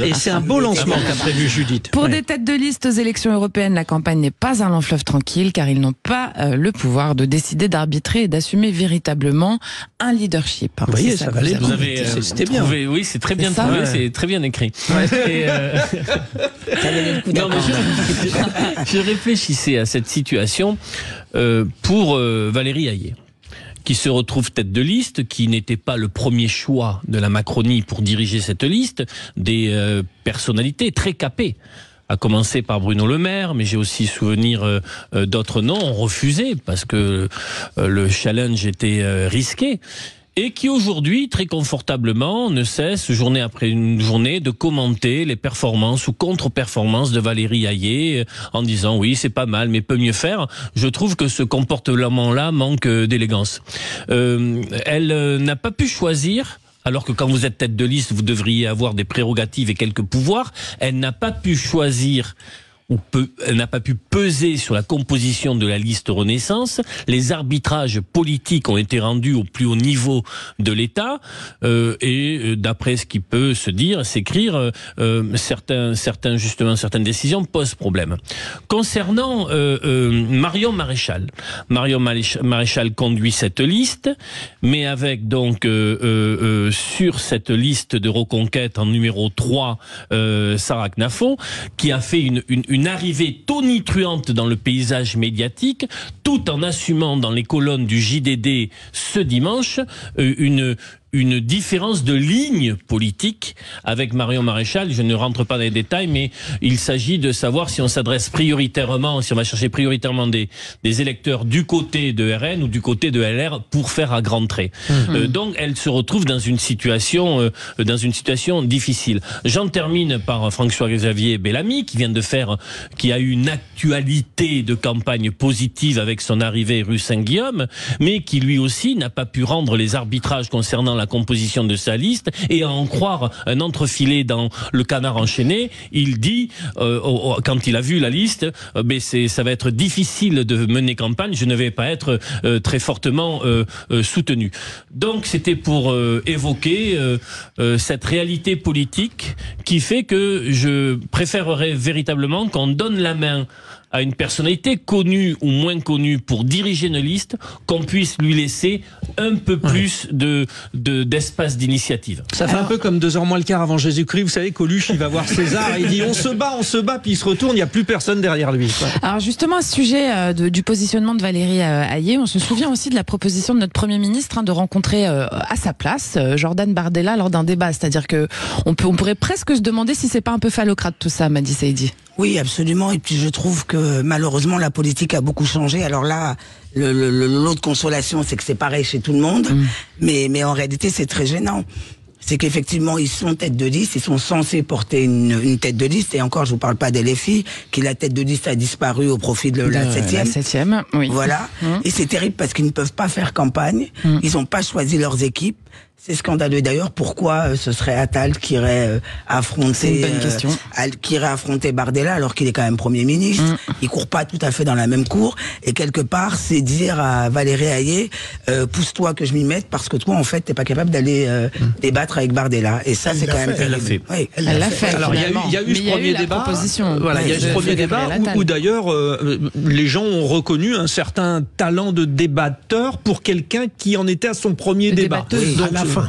Et c'est un beau lancement qu'a prévu Judith. Pour des têtes de liste aux élections européennes, la campagne n'est pas un long fleuve tranquille, car ils n'ont pas le pouvoir de décider, d'arbitrer et d'assumer véritablement un leadership. Vous voyez, ça valait. Vous avez c'était bien. Oui, c'est très bien trouvé, c'est très bien écrit. Et non, mais je réfléchissais à cette situation pour Valérie Hayé, qui se retrouve tête de liste, qui n'était pas le premier choix de la Macronie pour diriger cette liste, des personnalités très capées. À commencer par Bruno Le Maire, mais j'ai aussi souvenir d'autres noms ont refusé parce que le challenge était risqué. Et qui aujourd'hui, très confortablement, ne cesse, journée après une journée, de commenter les performances ou contre-performances de Valérie Hayé, en disant oui, c'est pas mal, mais peut mieux faire. Je trouve que ce comportement-là manque d'élégance. Elle n'a pas pu choisir. Alors que quand vous êtes tête de liste, vous devriez avoir des prérogatives et quelques pouvoirs. Elle n'a pas pu choisir elle n'a pas pu peser sur la composition de la liste Renaissance. Les arbitrages politiques ont été rendus au plus haut niveau de l'État et d'après ce qui peut se dire, s'écrire, certaines décisions posent problème. Concernant Marion Maréchal conduit cette liste, mais avec donc sur cette liste de Reconquête en numéro 3 Sarah Knafo, qui a fait une arrivée tonitruante dans le paysage médiatique, tout en assumant dans les colonnes du JDD ce dimanche une différence de ligne politique avec Marion Maréchal. Je ne rentre pas dans les détails, mais il s'agit de savoir si on s'adresse prioritairement, si on va chercher prioritairement des électeurs du côté de RN ou du côté de LR pour faire à grands traits. Donc elle se retrouve dans une situation difficile. J'en termine par François-Xavier Bellamy qui a eu une actualité de campagne positive avec son arrivée rue Saint-Guillaume, mais qui lui aussi n'a pas pu rendre les arbitrages concernant la composition de sa liste, et à en croire un entrefilé dans le Canard enchaîné, il dit quand il a vu la liste, ça va être difficile de mener campagne, je ne vais pas être très fortement soutenu. Donc c'était pour évoquer cette réalité politique qui fait que je préférerais véritablement qu'on donne la main à une personnalité connue ou moins connue pour diriger une liste, qu'on puisse lui laisser un peu plus d'espace d'initiative. Ça fait un peu comme 2 heures moins le quart avant Jésus-Christ. Vous savez, Coluche, il va voir César et il dit on se bat, puis il se retourne, il n'y a plus personne derrière lui. Alors justement, à ce sujet du positionnement de Valérie Hayé, on se souvient aussi de la proposition de notre Premier ministre de rencontrer à sa place Jordan Bardella lors d'un débat. C'est-à-dire que on pourrait presque se demander si c'est pas un peu phallocrate tout ça, Madi Saïdi. Oui, absolument. Et puis je trouve que malheureusement la politique a beaucoup changé. Alors là, l'autre consolation, c'est que c'est pareil chez tout le monde. Mais en réalité, c'est très gênant. C'est qu'effectivement, ils sont tête de liste, ils sont censés porter une tête de liste. Et encore, je vous parle pas d'LFI, qui la tête de liste a disparu au profit de la 7e. La 7e, oui. Voilà. Et c'est terrible parce qu'ils ne peuvent pas faire campagne. Ils n'ont pas choisi leurs équipes. C'est scandaleux d'ailleurs. Pourquoi ce serait Attal qui irait affronter Bardella alors qu'il est quand même Premier ministre. Il court pas tout à fait dans la même cour. Et quelque part, c'est dire à Valérie Hayé, pousse-toi que je m'y mette parce que toi, en fait, t'es pas capable d'aller débattre avec Bardella. Et ça, c'est quand même terrible. Elle l'a fait. Oui, elle l'a fait. Alors, il y a eu ce premier débat. Voilà, il y a eu ce premier débat où d'ailleurs les gens ont reconnu un certain talent de débatteur pour quelqu'un qui en était à son premier débat.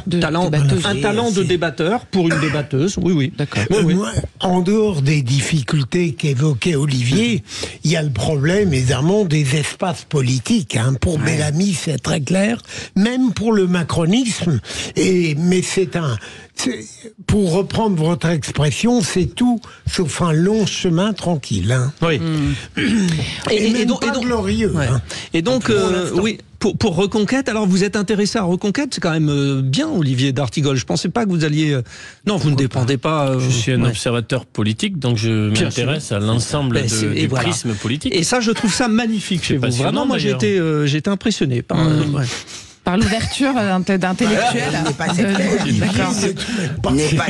Donc, un talent de débatteur pour une débatteuse, oui. D'accord. Moi, en dehors des difficultés qu'évoquait Olivier, il y a le problème, évidemment, des espaces politiques. Pour Bellamy, c'est très clair, même pour le macronisme. Mais pour reprendre votre expression, c'est tout sauf un long chemin tranquille. Oui. Et donc glorieux. Et donc, oui. Pour Reconquête, alors vous êtes intéressé à Reconquête, c'est quand même bien, Olivier d'Artigol. Je pensais pas que vous alliez. Non, vous ne dépendez pas. Je suis un observateur politique, donc je m'intéresse à l'ensemble du prisme politique. Et ça, je trouve ça magnifique chez vous. Vraiment, moi, j'ai été impressionné par. Par l'ouverture d'intellectuels. D'accord. J'ai une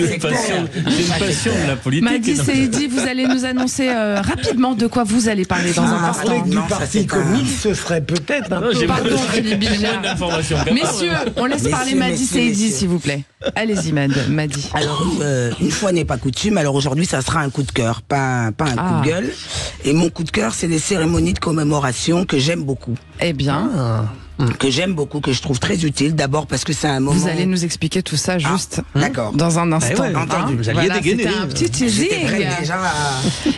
passion de la politique. Madi Saïdi, vous allez nous annoncer rapidement de quoi vous allez parler dans un instant. Du Parti communiste, ce serait peut-être un peu... Pardon, Philippe Bilger. Messieurs, on laisse parler Madi Saïdi, s'il vous plaît. Allez-y, Madi. Alors, une fois n'est pas coutume, alors aujourd'hui, ça sera un coup de cœur, pas un coup de gueule. Et mon coup de cœur, c'est les cérémonies de commémoration que j'aime beaucoup. Eh bien... que j'aime beaucoup, que je trouve très utile. D'abord parce que c'est un moment... Vous allez nous expliquer tout ça juste d'accord. Dans un instant. Entendu, vous alliez dégainer. C'était un petit teasing.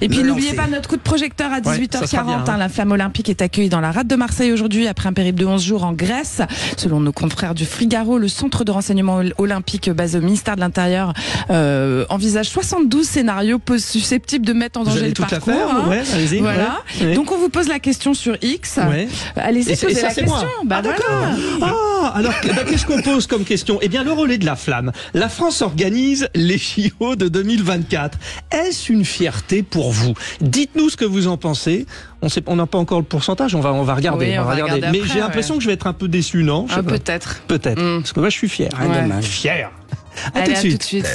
Et puis n'oubliez pas notre coup de projecteur à 18h40. La flamme olympique est accueillie dans la rade de Marseille aujourd'hui après un périple de 11 jours en Grèce. Selon nos confrères du Figaro, le centre de renseignement olympique basé au ministère de l'Intérieur envisage 72 scénarios susceptibles de mettre en danger le parcours. Allez-y. Voilà. Ouais. Donc on vous pose la question sur X. Allez-y, posez la question. Alors qu'est-ce qu'on pose comme question? Eh bien, le relais de la flamme. La France organise les JO de 2024. Est-ce une fierté pour vous? Dites-nous ce que vous en pensez. On n'a pas encore le pourcentage, on va regarder. Oui, on va regarder Mais après, j'ai l'impression que je vais être un peu déçu, non? Peut-être. Parce que moi, je suis fier. Fier. Allez, à tout de suite.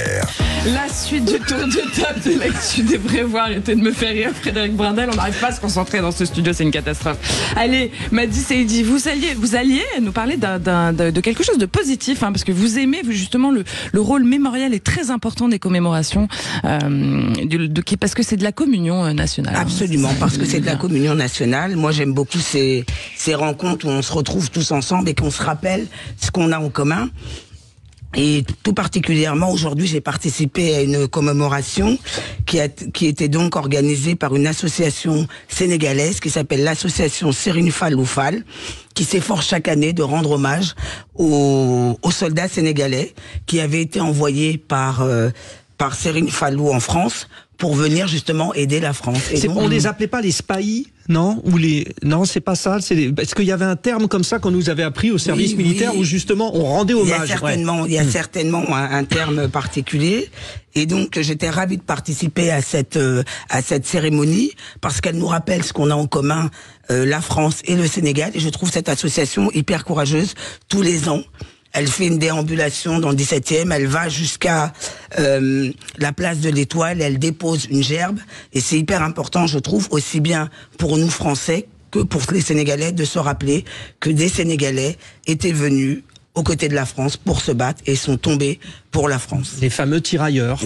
La suite du tour de table de l'actu des prévoirs était de me faire rire, Frédéric Brindel. On n'arrive pas à se concentrer dans ce studio, c'est une catastrophe. Allez, Madi Saïdi, vous alliez nous parler de quelque chose de positif, parce que vous aimez justement le rôle mémoriel et très important des commémorations, parce que c'est de la communion nationale. Absolument, parce que c'est de la communion nationale. Moi, j'aime beaucoup ces rencontres où on se retrouve tous ensemble et qu'on se rappelle ce qu'on a en commun. Et tout particulièrement, aujourd'hui, j'ai participé à une commémoration qui était donc organisée par une association sénégalaise qui s'appelle l'association Serigne Fallou Fall, qui s'efforce chaque année de rendre hommage aux soldats sénégalais qui avaient été envoyés par Serigne Fallou en France pour venir justement aider la France. On les appelait pas les spahis, non? Non, c'est pas ça. Est-ce qu'il y avait un terme comme ça qu'on nous avait appris au service militaire où justement on rendait hommage? Il y a certainement un terme particulier. Et donc j'étais ravie de participer à cette cérémonie parce qu'elle nous rappelle ce qu'on a en commun, la France et le Sénégal. Et je trouve cette association hyper courageuse tous les ans. Elle fait une déambulation dans le 17e, elle va jusqu'à la place de l'Étoile, elle dépose une gerbe. Et c'est hyper important, je trouve, aussi bien pour nous Français que pour les Sénégalais, de se rappeler que des Sénégalais étaient venus aux côtés de la France pour se battre et sont tombés pour la France. Les fameux tirailleurs.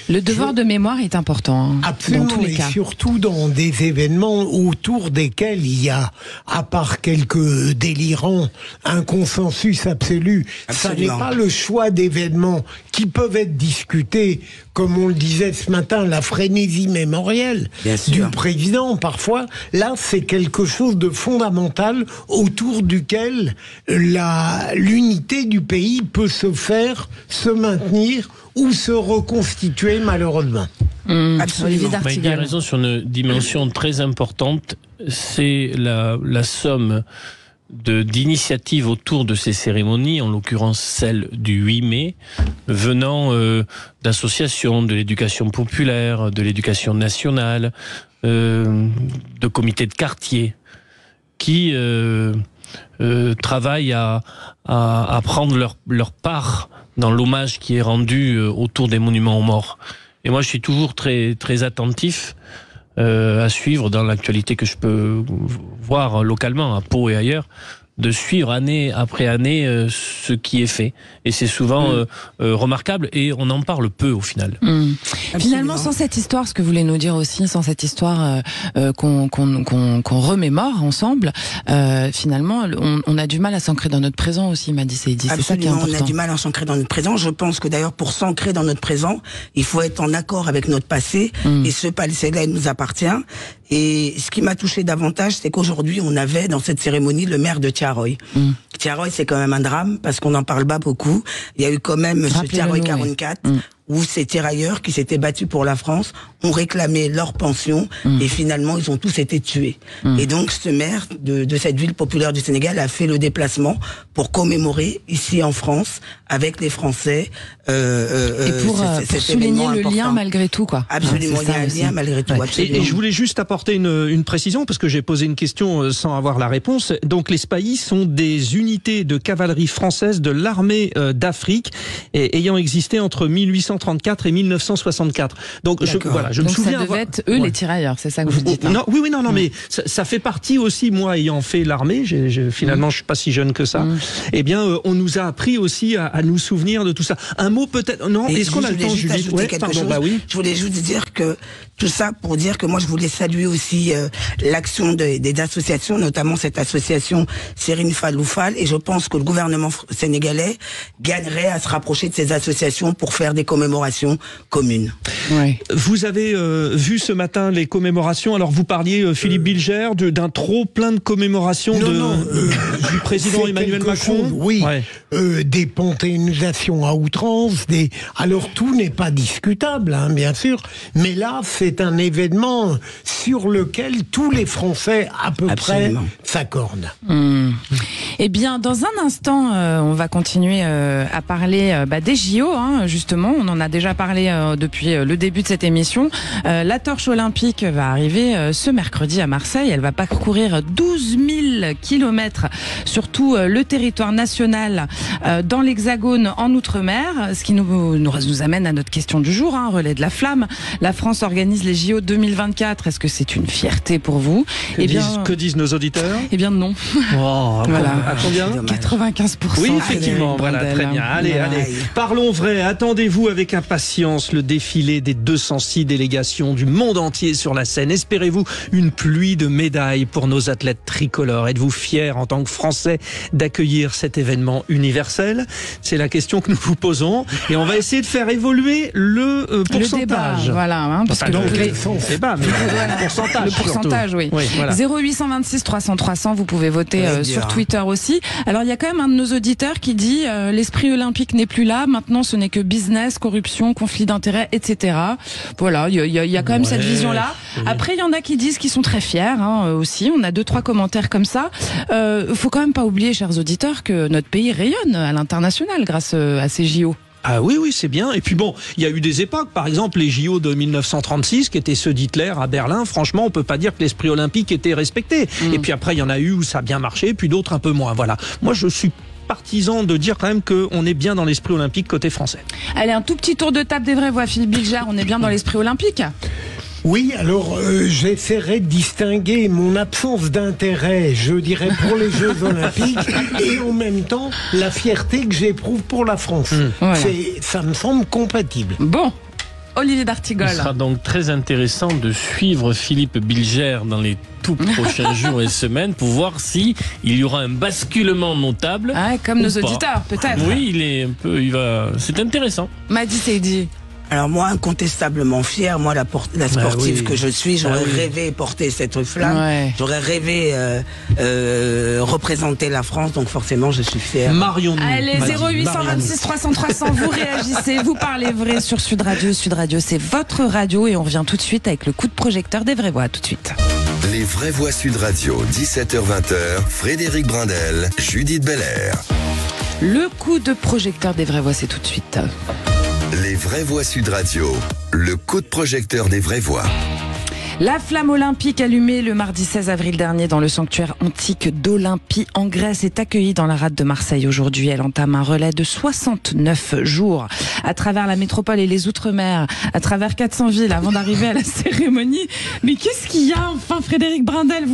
Le devoir de mémoire est important. Absolument, dans tous les cas. Et surtout dans des événements autour desquels il y a, à part quelques délirants, un consensus absolu. Absolument. Ça n'est pas le choix d'événements qui peuvent être discutés, comme on le disait ce matin, la frénésie mémorielle du président parfois. Là, c'est quelque chose de fondamental autour duquel l'unité du pays peut se faire, se maintenir ou se reconstituer malheureusement. Absolument. Il y a raison sur une dimension très importante, c'est la somme d'initiatives autour de ces cérémonies, en l'occurrence celle du 8 mai, venant d'associations, de l'éducation populaire, de l'éducation nationale, de comités de quartier, qui travaillent à prendre leur part dans l'hommage qui est rendu autour des monuments aux morts. Et moi, je suis toujours très, très attentif à suivre dans l'actualité que je peux voir localement, à Pau et ailleurs, de suivre année après année ce qui est fait. Et c'est souvent remarquable et on en parle peu au final. Finalement, sans cette histoire, ce que vous voulez nous dire aussi, sans cette histoire qu'on remémore ensemble, finalement, on a du mal à s'ancrer dans notre présent aussi, Madi Saïdi. C'est ça qui est important. On a du mal à s'ancrer dans notre présent. Je pense que d'ailleurs, pour s'ancrer dans notre présent, il faut être en accord avec notre passé. Et ce passé-là, il nous appartient. Et ce qui m'a touché davantage, c'est qu'aujourd'hui, on avait dans cette cérémonie le maire de Thiaroye. Thiaroye, c'est quand même un drame parce qu'on n'en parle pas beaucoup. Il y a eu quand même ce Thiaroye 44 où ces tirailleurs qui s'étaient battus pour la France ont réclamé leur pension et finalement ils ont tous été tués. Et donc ce maire de cette ville populaire du Sénégal a fait le déplacement pour commémorer ici en France avec les Français. Et pour souligner le lien malgré tout, quoi. Absolument, il y a un lien malgré tout. Et je voulais juste apporter une précision parce que j'ai posé une question sans avoir la réponse. Donc les spahis sont des unités de cavalerie française de l'armée d'Afrique ayant existé entre 1834 et 1964. Donc je me souviens. Ça devait être eux les tirailleurs, c'est ça que vous dites. Non, mais ça fait partie aussi, moi ayant fait l'armée, finalement je suis pas si jeune que ça. Eh bien, on nous a appris aussi à nous souvenir de tout ça. Un mot peut-être. Non, est-ce qu'on a le temps, Julie? Je voulais juste dire que Tout ça pour dire que moi je voulais saluer aussi l'action des associations, notamment cette association Serine Faloufal, et je pense que le gouvernement sénégalais gagnerait à se rapprocher de ces associations pour faire des commémorations communes. Ouais. Vous avez vu ce matin les commémorations, alors vous parliez, Philippe Bilger, d'un trop plein de commémorations du président Emmanuel Macron. Oui, des panthéonisations à outrance, alors tout n'est pas discutable, hein, bien sûr, mais là c'est un événement sur lequel tous les Français à peu près s'accordent. Eh bien, dans un instant, on va continuer à parler des JO, hein, justement. On en a déjà parlé depuis le début de cette émission. La torche olympique va arriver ce mercredi à Marseille. Elle va parcourir 12 000 kilomètres sur tout le territoire national dans l'Hexagone en Outre-mer, ce qui nous amène à notre question du jour, hein, relais de la flamme. La France organise les JO 2024. Est-ce que c'est une fierté pour vous? Que disent nos auditeurs? Eh bien non. Oh, voilà. À combien? 95%. Oui, effectivement. Voilà, très bien. Allez. Parlons vrai. Attendez-vous avec impatience le défilé des 206 délégations du monde entier sur la scène. Espérez-vous une pluie de médailles pour nos athlètes tricolores? Êtes-vous fiers en tant que Français d'accueillir cet événement universel? C'est la question que nous vous posons. Et on va essayer de faire évoluer le pourcentage. Le débat, voilà. Hein, parce que le pourcentage, oui. Voilà. 0826 300 300, vous pouvez voter sur Twitter aussi. Alors il y a quand même un de nos auditeurs qui dit l'esprit olympique n'est plus là, maintenant ce n'est que business, corruption, conflit d'intérêts, etc. Voilà, il y a quand même cette vision-là. Après il y en a qui disent qu'ils sont très fiers, hein, aussi. On a 2-3 commentaires comme ça. Faut quand même pas oublier, chers auditeurs, que notre pays rayonne à l'international grâce à ces JO. Ah oui, c'est bien. Et puis bon, il y a eu des époques, par exemple les JO de 1936, qui étaient ceux d'Hitler à Berlin. Franchement, on peut pas dire que l'esprit olympique était respecté. Et puis après, il y en a eu où ça a bien marché, puis d'autres un peu moins. Voilà. Moi, je suis partisan de dire quand même qu'on est bien dans l'esprit olympique côté français. Allez, un tout petit tour de table des vraies voix, Philippe Bilger. On est bien dans l'esprit olympique? Oui, alors j'essaierai de distinguer mon absence d'intérêt, je dirais, pour les Jeux Olympiques et en même temps la fierté que j'éprouve pour la France. Voilà. Ça me semble compatible. Bon, Olivier d'Artigol. Il sera donc très intéressant de suivre Philippe Bilger dans les tout prochains jours et semaines pour voir si il y aura un basculement notable. Ah, comme nos auditeurs, peut-être. Oui, c'est intéressant. Madi Seydi. Alors moi, incontestablement fière, moi la sportive que je suis, j'aurais rêvé porter cette flamme, j'aurais rêvé représenter la France, donc forcément je suis fière. Marion. Allez, 0826 300 300, vous réagissez, vous parlez vrai sur Sud Radio. Sud Radio, c'est votre radio et on revient tout de suite avec le coup de projecteur des vraies voix. Tout de suite. Les vraies voix Sud Radio, 17h-20h, Frédéric Brindel, Judith Belair. Le coup de projecteur des vraies voix, c'est tout de suite. Les vraies voix Sud Radio, le coup de projecteur des vraies voix. La flamme olympique allumée le mardi 16 avril dernier dans le sanctuaire antique d'Olympie en Grèce est accueillie dans la rade de Marseille aujourd'hui. Elle entame un relais de 69 jours à travers la métropole et les Outre-mer, à travers 400 villes avant d'arriver à la cérémonie. Mais qu'est-ce qu'il y a enfin, Frédéric Brindel?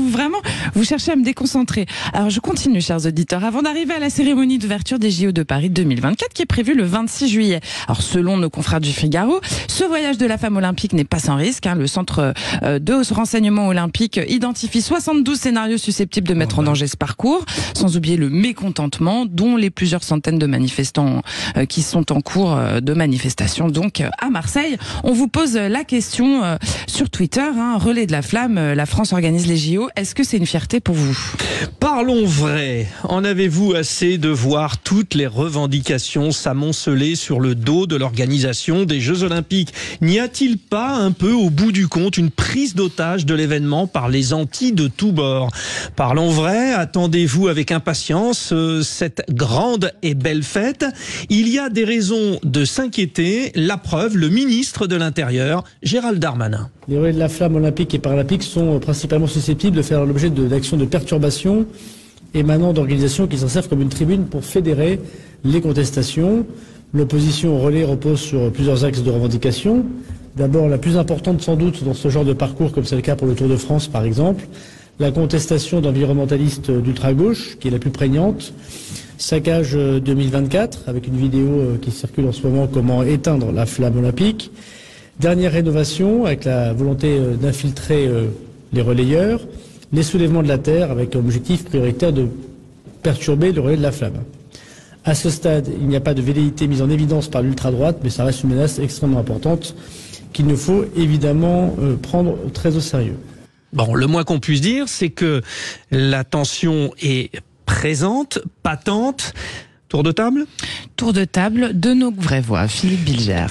Vous cherchez à me déconcentrer. Alors je continue, chers auditeurs. Avant d'arriver à la cérémonie d'ouverture des JO de Paris 2024 qui est prévue le 26 juillet. Alors selon nos confrères du Figaro, ce voyage de la femme olympique n'est pas sans risque. Le centre de renseignement olympique identifie 72 scénarios susceptibles de mettre en danger ce parcours, sans oublier le mécontentement dont les plusieurs centaines de manifestants qui sont en cours de manifestation donc à Marseille. On vous pose la question sur Twitter, relais de la flamme, la France organise les JO, est-ce que c'est une fierté pour vous? Parlons vrai, en avez-vous assez de voir toutes les revendications s'amonceler sur le dos de l'organisation des Jeux Olympiques? N'y a-t-il pas un peu au bout du compte une prise d'otage de l'événement par les antis de tous bords? Parlons vrai, attendez-vous avec impatience cette grande et belle fête. Il y a des raisons de s'inquiéter, la preuve, le ministre de l'Intérieur, Gérald Darmanin. Les relais de la flamme olympique et paralympique sont principalement susceptibles de faire l'objet d'actions de perturbation émanant d'organisations qui s'en servent comme une tribune pour fédérer les contestations. L'opposition au relais repose sur plusieurs axes de revendication. D'abord, la plus importante sans doute dans ce genre de parcours, comme c'est le cas pour le Tour de France par exemple, la contestation d'environnementalistes d'ultra-gauche, qui est la plus prégnante. Saccage 2024, avec une vidéo qui circule en ce moment, comment éteindre la flamme olympique. Dernière rénovation avec la volonté d'infiltrer les relayeurs, les soulèvements de la terre avec objectif prioritaire de perturber le relais de la flamme. À ce stade, il n'y a pas de velléité mise en évidence par l'ultra-droite, mais ça reste une menace extrêmement importante qu'il ne faut évidemment prendre très au sérieux. Bon, le moins qu'on puisse dire, c'est que la tension est présente, patente. Tour de table ? Tour de table de nos vraies voix. Philippe Bilger.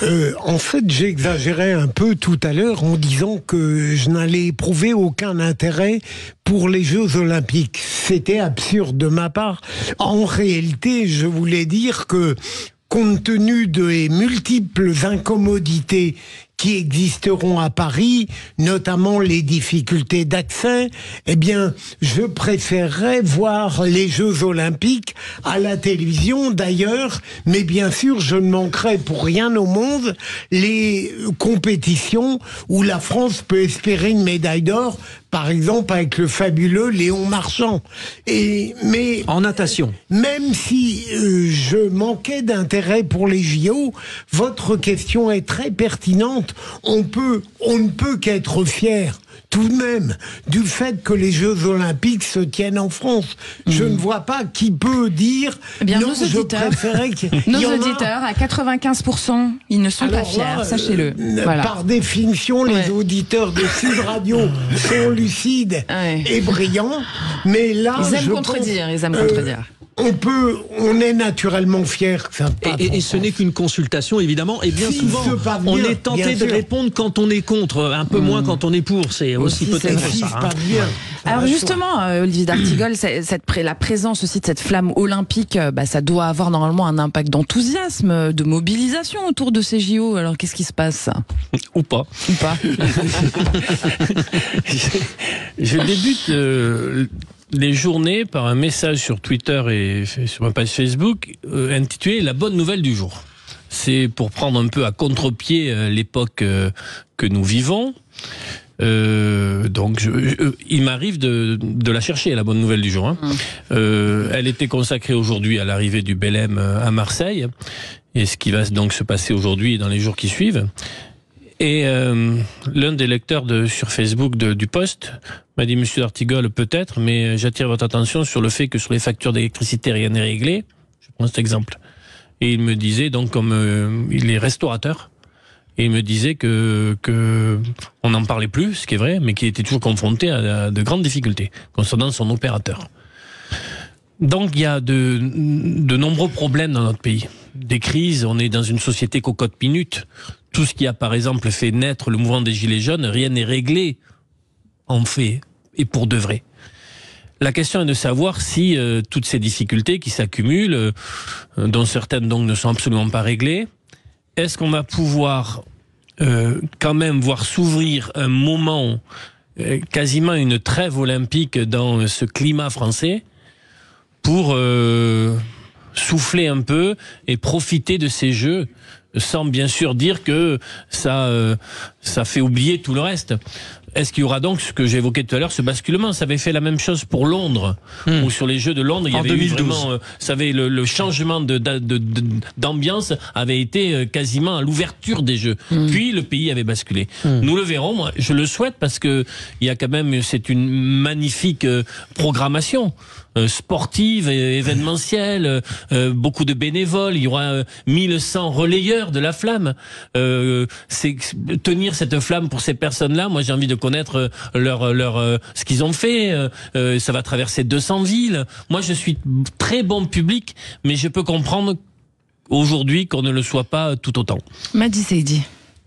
En fait, j'exagérais un peu tout à l'heure en disant que je n'allais éprouver aucun intérêt pour les Jeux Olympiques. C'était absurde de ma part. En réalité, je voulais dire que, compte tenu des multiples incommodités qui existeront à Paris, notamment les difficultés d'accès, eh bien, je préférerais voir les Jeux Olympiques à la télévision d'ailleurs, mais bien sûr, je ne manquerai pour rien au monde les compétitions où la France peut espérer une médaille d'or, par exemple avec le fabuleux Léon Marchand. Mais en natation. Même si je manquais d'intérêt pour les JO, votre question est très pertinente. On ne peut qu'être fier tout de même du fait que les Jeux Olympiques se tiennent en France. Je ne vois pas qui peut dire bien, non, je préférais que... Nos auditeurs, à 95%, ils ne sont pas fiers, sachez-le. Voilà. Par définition, les auditeurs de Sud Radio sont lucides et brillants, mais là... Ils aiment contredire. On est naturellement fiers que ça passe. Et ce n'est qu'une consultation, évidemment. Et bien souvent, on est tenté de répondre quand on est contre, un peu moins quand on est pour. C'est aussi peut-être ça. Alors justement, Olivier d'Artigol, la présence aussi de cette flamme olympique, ça doit avoir normalement un impact d'enthousiasme, de mobilisation autour de ces JO. Alors qu'est-ce qui se passe ? Ou pas. Je débute... les journées par un message sur Twitter et sur ma page Facebook intitulé « La bonne nouvelle du jour ». C'est pour prendre un peu à contre-pied l'époque que nous vivons. Donc, il m'arrive de la chercher, la bonne nouvelle du jour. Elle était consacrée aujourd'hui à l'arrivée du Belém à Marseille, et ce qui va donc se passer aujourd'hui et dans les jours qui suivent. Et l'un des lecteurs sur Facebook du post m'a dit « Monsieur d'Artigol, peut-être, mais j'attire votre attention sur le fait que sur les factures d'électricité, rien n'est réglé. » Je prends cet exemple. Et il me disait, donc, comme il est restaurateur, et il me disait que on n'en parlait plus, ce qui est vrai, mais qu'il était toujours confronté à de grandes difficultés concernant son opérateur. Donc il y a de nombreux problèmes dans notre pays. Des crises, on est dans une société cocotte-minute. Tout ce qui a par exemple fait naître le mouvement des Gilets jaunes, rien n'est réglé en fait et pour de vrai. La question est de savoir si toutes ces difficultés qui s'accumulent, dont certaines donc ne sont absolument pas réglées, est-ce qu'on va pouvoir quand même voir s'ouvrir un moment, quasiment une trêve olympique dans ce climat français pour souffler un peu et profiter de ces Jeux, sans bien sûr dire que ça fait oublier tout le reste. Est-ce qu'il y aura donc ce que j'évoquais tout à l'heure, ce basculement? Ça avait fait la même chose pour Londres, où sur les Jeux de Londres, il y avait 2012. Eu vraiment, le changement d'ambiance avait été quasiment à l'ouverture des Jeux. Puis le pays avait basculé. Nous le verrons. Moi, je le souhaite parce que il y a quand même, c'est une magnifique programmation sportive et événementielle, beaucoup de bénévoles. Il y aura 1100 relayeurs de la flamme. C'est tenir cette flamme pour ces personnes-là. Moi, j'ai envie de connaître ce qu'ils ont fait. Ça va traverser 200 villes. Moi, je suis très bon public, mais je peux comprendre aujourd'hui qu'on ne le soit pas tout autant. Madi Seydi.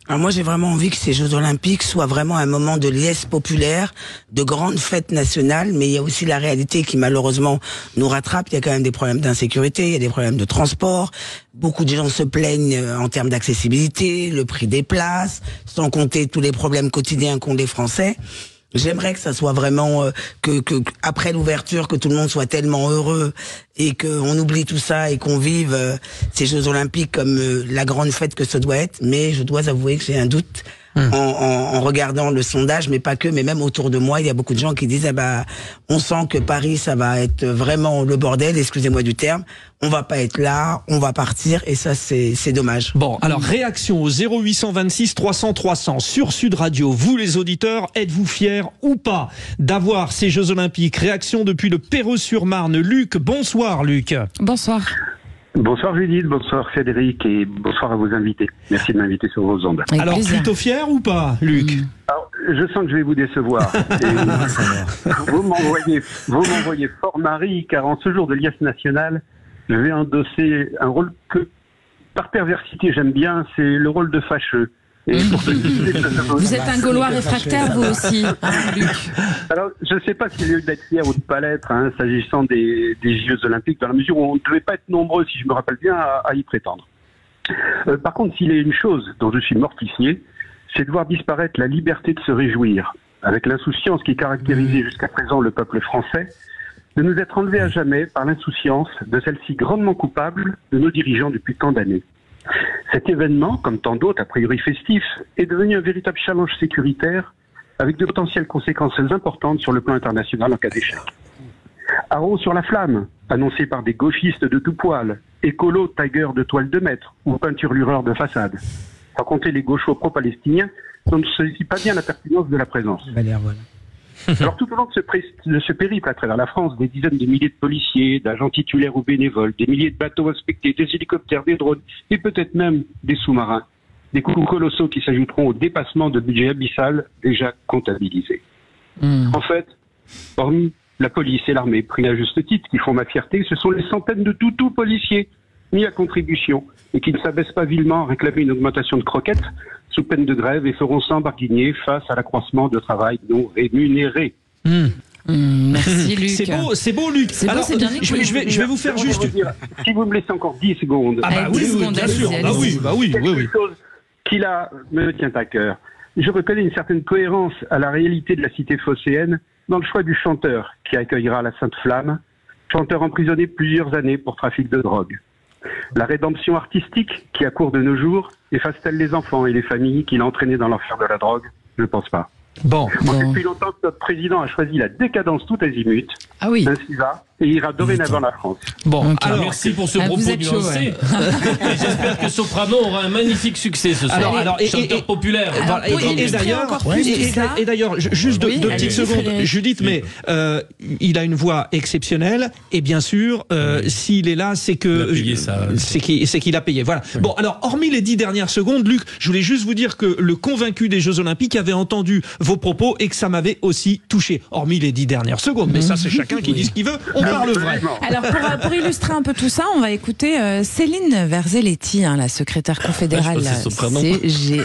Alors moi, j'ai vraiment envie que ces Jeux Olympiques soient vraiment un moment de liesse populaire, de grande fête nationale, mais il y a aussi la réalité qui malheureusement nous rattrape. Il y a quand même des problèmes d'insécurité, il y a des problèmes de transport. Beaucoup de gens se plaignent en termes d'accessibilité, le prix des places, sans compter tous les problèmes quotidiens qu'ont les Français. J'aimerais que ça soit vraiment que après l'ouverture, que tout le monde soit tellement heureux et qu'on oublie tout ça et qu'on vive ces Jeux Olympiques comme la grande fête que ce doit être. Mais je dois avouer que j'ai un doute en regardant le sondage, mais pas que, mais même autour de moi, il y a beaucoup de gens qui disent on sent que Paris, ça va être vraiment le bordel, excusez-moi du terme, on va pas être là, on va partir, et ça c'est dommage. Bon, alors réaction au 0826 300 300 sur Sud Radio. Vous les auditeurs, êtes-vous fiers ou pas d'avoir ces Jeux Olympiques? Réaction depuis le Perreux-sur-Marne. Luc, bonsoir Luc. Bonsoir. Bonsoir Judith, bonsoir Frédéric et bonsoir à vos invités. Merci de m'inviter sur vos ondes. Avec alors plaisir. Plutôt fier ou pas, Luc? Alors, je sens que je vais vous décevoir. Vous m'envoyez fort Marie, car en ce jour de liesse nationale, je vais endosser un rôle que, par perversité, j'aime bien, c'est le rôle de fâcheux. Vous êtes un Gaulois réfractaire, vous aussi, Luc. Alors, je ne sais pas s'il y a lieu d'être fier ou de ne pas l'être, s'agissant des Jeux Olympiques, dans la mesure où on ne devait pas être nombreux, si je me rappelle bien, à y prétendre. Par contre, s'il y a une chose dont je suis mortifié, c'est de voir disparaître la liberté de se réjouir, avec l'insouciance qui caractérisait jusqu'à présent le peuple français, de nous être enlevés à jamais par l'insouciance de celle-ci grandement coupable de nos dirigeants depuis tant d'années. Cet événement, comme tant d'autres a priori festifs, est devenu un véritable challenge sécuritaire avec de potentielles conséquences importantes sur le plan international en cas d'échec. Haro sur la flamme, annoncé par des gauchistes de tout poil, écolo tiger de toile de maître ou peinturlureur de façade. Sans compter les gauchos pro-palestiniens, dont ne saisit pas bien la pertinence de la présence. Alors tout au long de ce périple à travers la France, des dizaines de milliers de policiers, d'agents titulaires ou bénévoles, des milliers de bateaux inspectés, des hélicoptères, des drones et peut-être même des sous-marins. Des coûts colossaux qui s'ajouteront au dépassement de budget abyssal déjà comptabilisé. En fait, hormis la police et l'armée, pris à juste titre, qui font ma fierté, ce sont les centaines de toutous policiers mis à contribution et qui ne s'abaissent pas vilement à réclamer une augmentation de croquettes sous peine de grève et feront sans barguigner face à l'accroissement de travail non rémunéré. Merci Luc. C'est beau Luc. Alors, je vais vous faire juste... Si vous me laissez encore 10 secondes. Ah bah oui, bien sûr. Oui. Quelque chose qui là me tient à cœur. Je reconnais une certaine cohérence à la réalité de la cité phocéenne dans le choix du chanteur qui accueillera la Sainte Flamme, chanteur emprisonné plusieurs années pour trafic de drogue. La rédemption artistique qui accourt de nos jours efface-t-elle les enfants et les familles qu'il a entraînés dans l'enfer de la drogue? Je ne pense pas. Depuis longtemps que notre président a choisi la décadence tout azimut. Ah oui. Ainsi va et ira dorénavant la France. Alors merci pour ce propos nuancé. J'espère que Soprano aura un magnifique succès ce soir. Chanteur populaire. Et d'ailleurs, juste deux petites secondes, Judith, mais il a une voix exceptionnelle et bien sûr, s'il est là, c'est que c'est qu'il a payé. Voilà. Bon, alors hormis les 10 dernières secondes, Luc, je voulais juste vous dire que le convaincu des Jeux Olympiques avait entendu vos propos et que ça m'avait aussi touché. Hormis les 10 dernières secondes, mais ça c'est chacun qui dit ce qu'il veut. On parle vrai. Alors pour illustrer un peu tout ça, on va écouter Céline Verzelletti, la secrétaire confédérale CGT.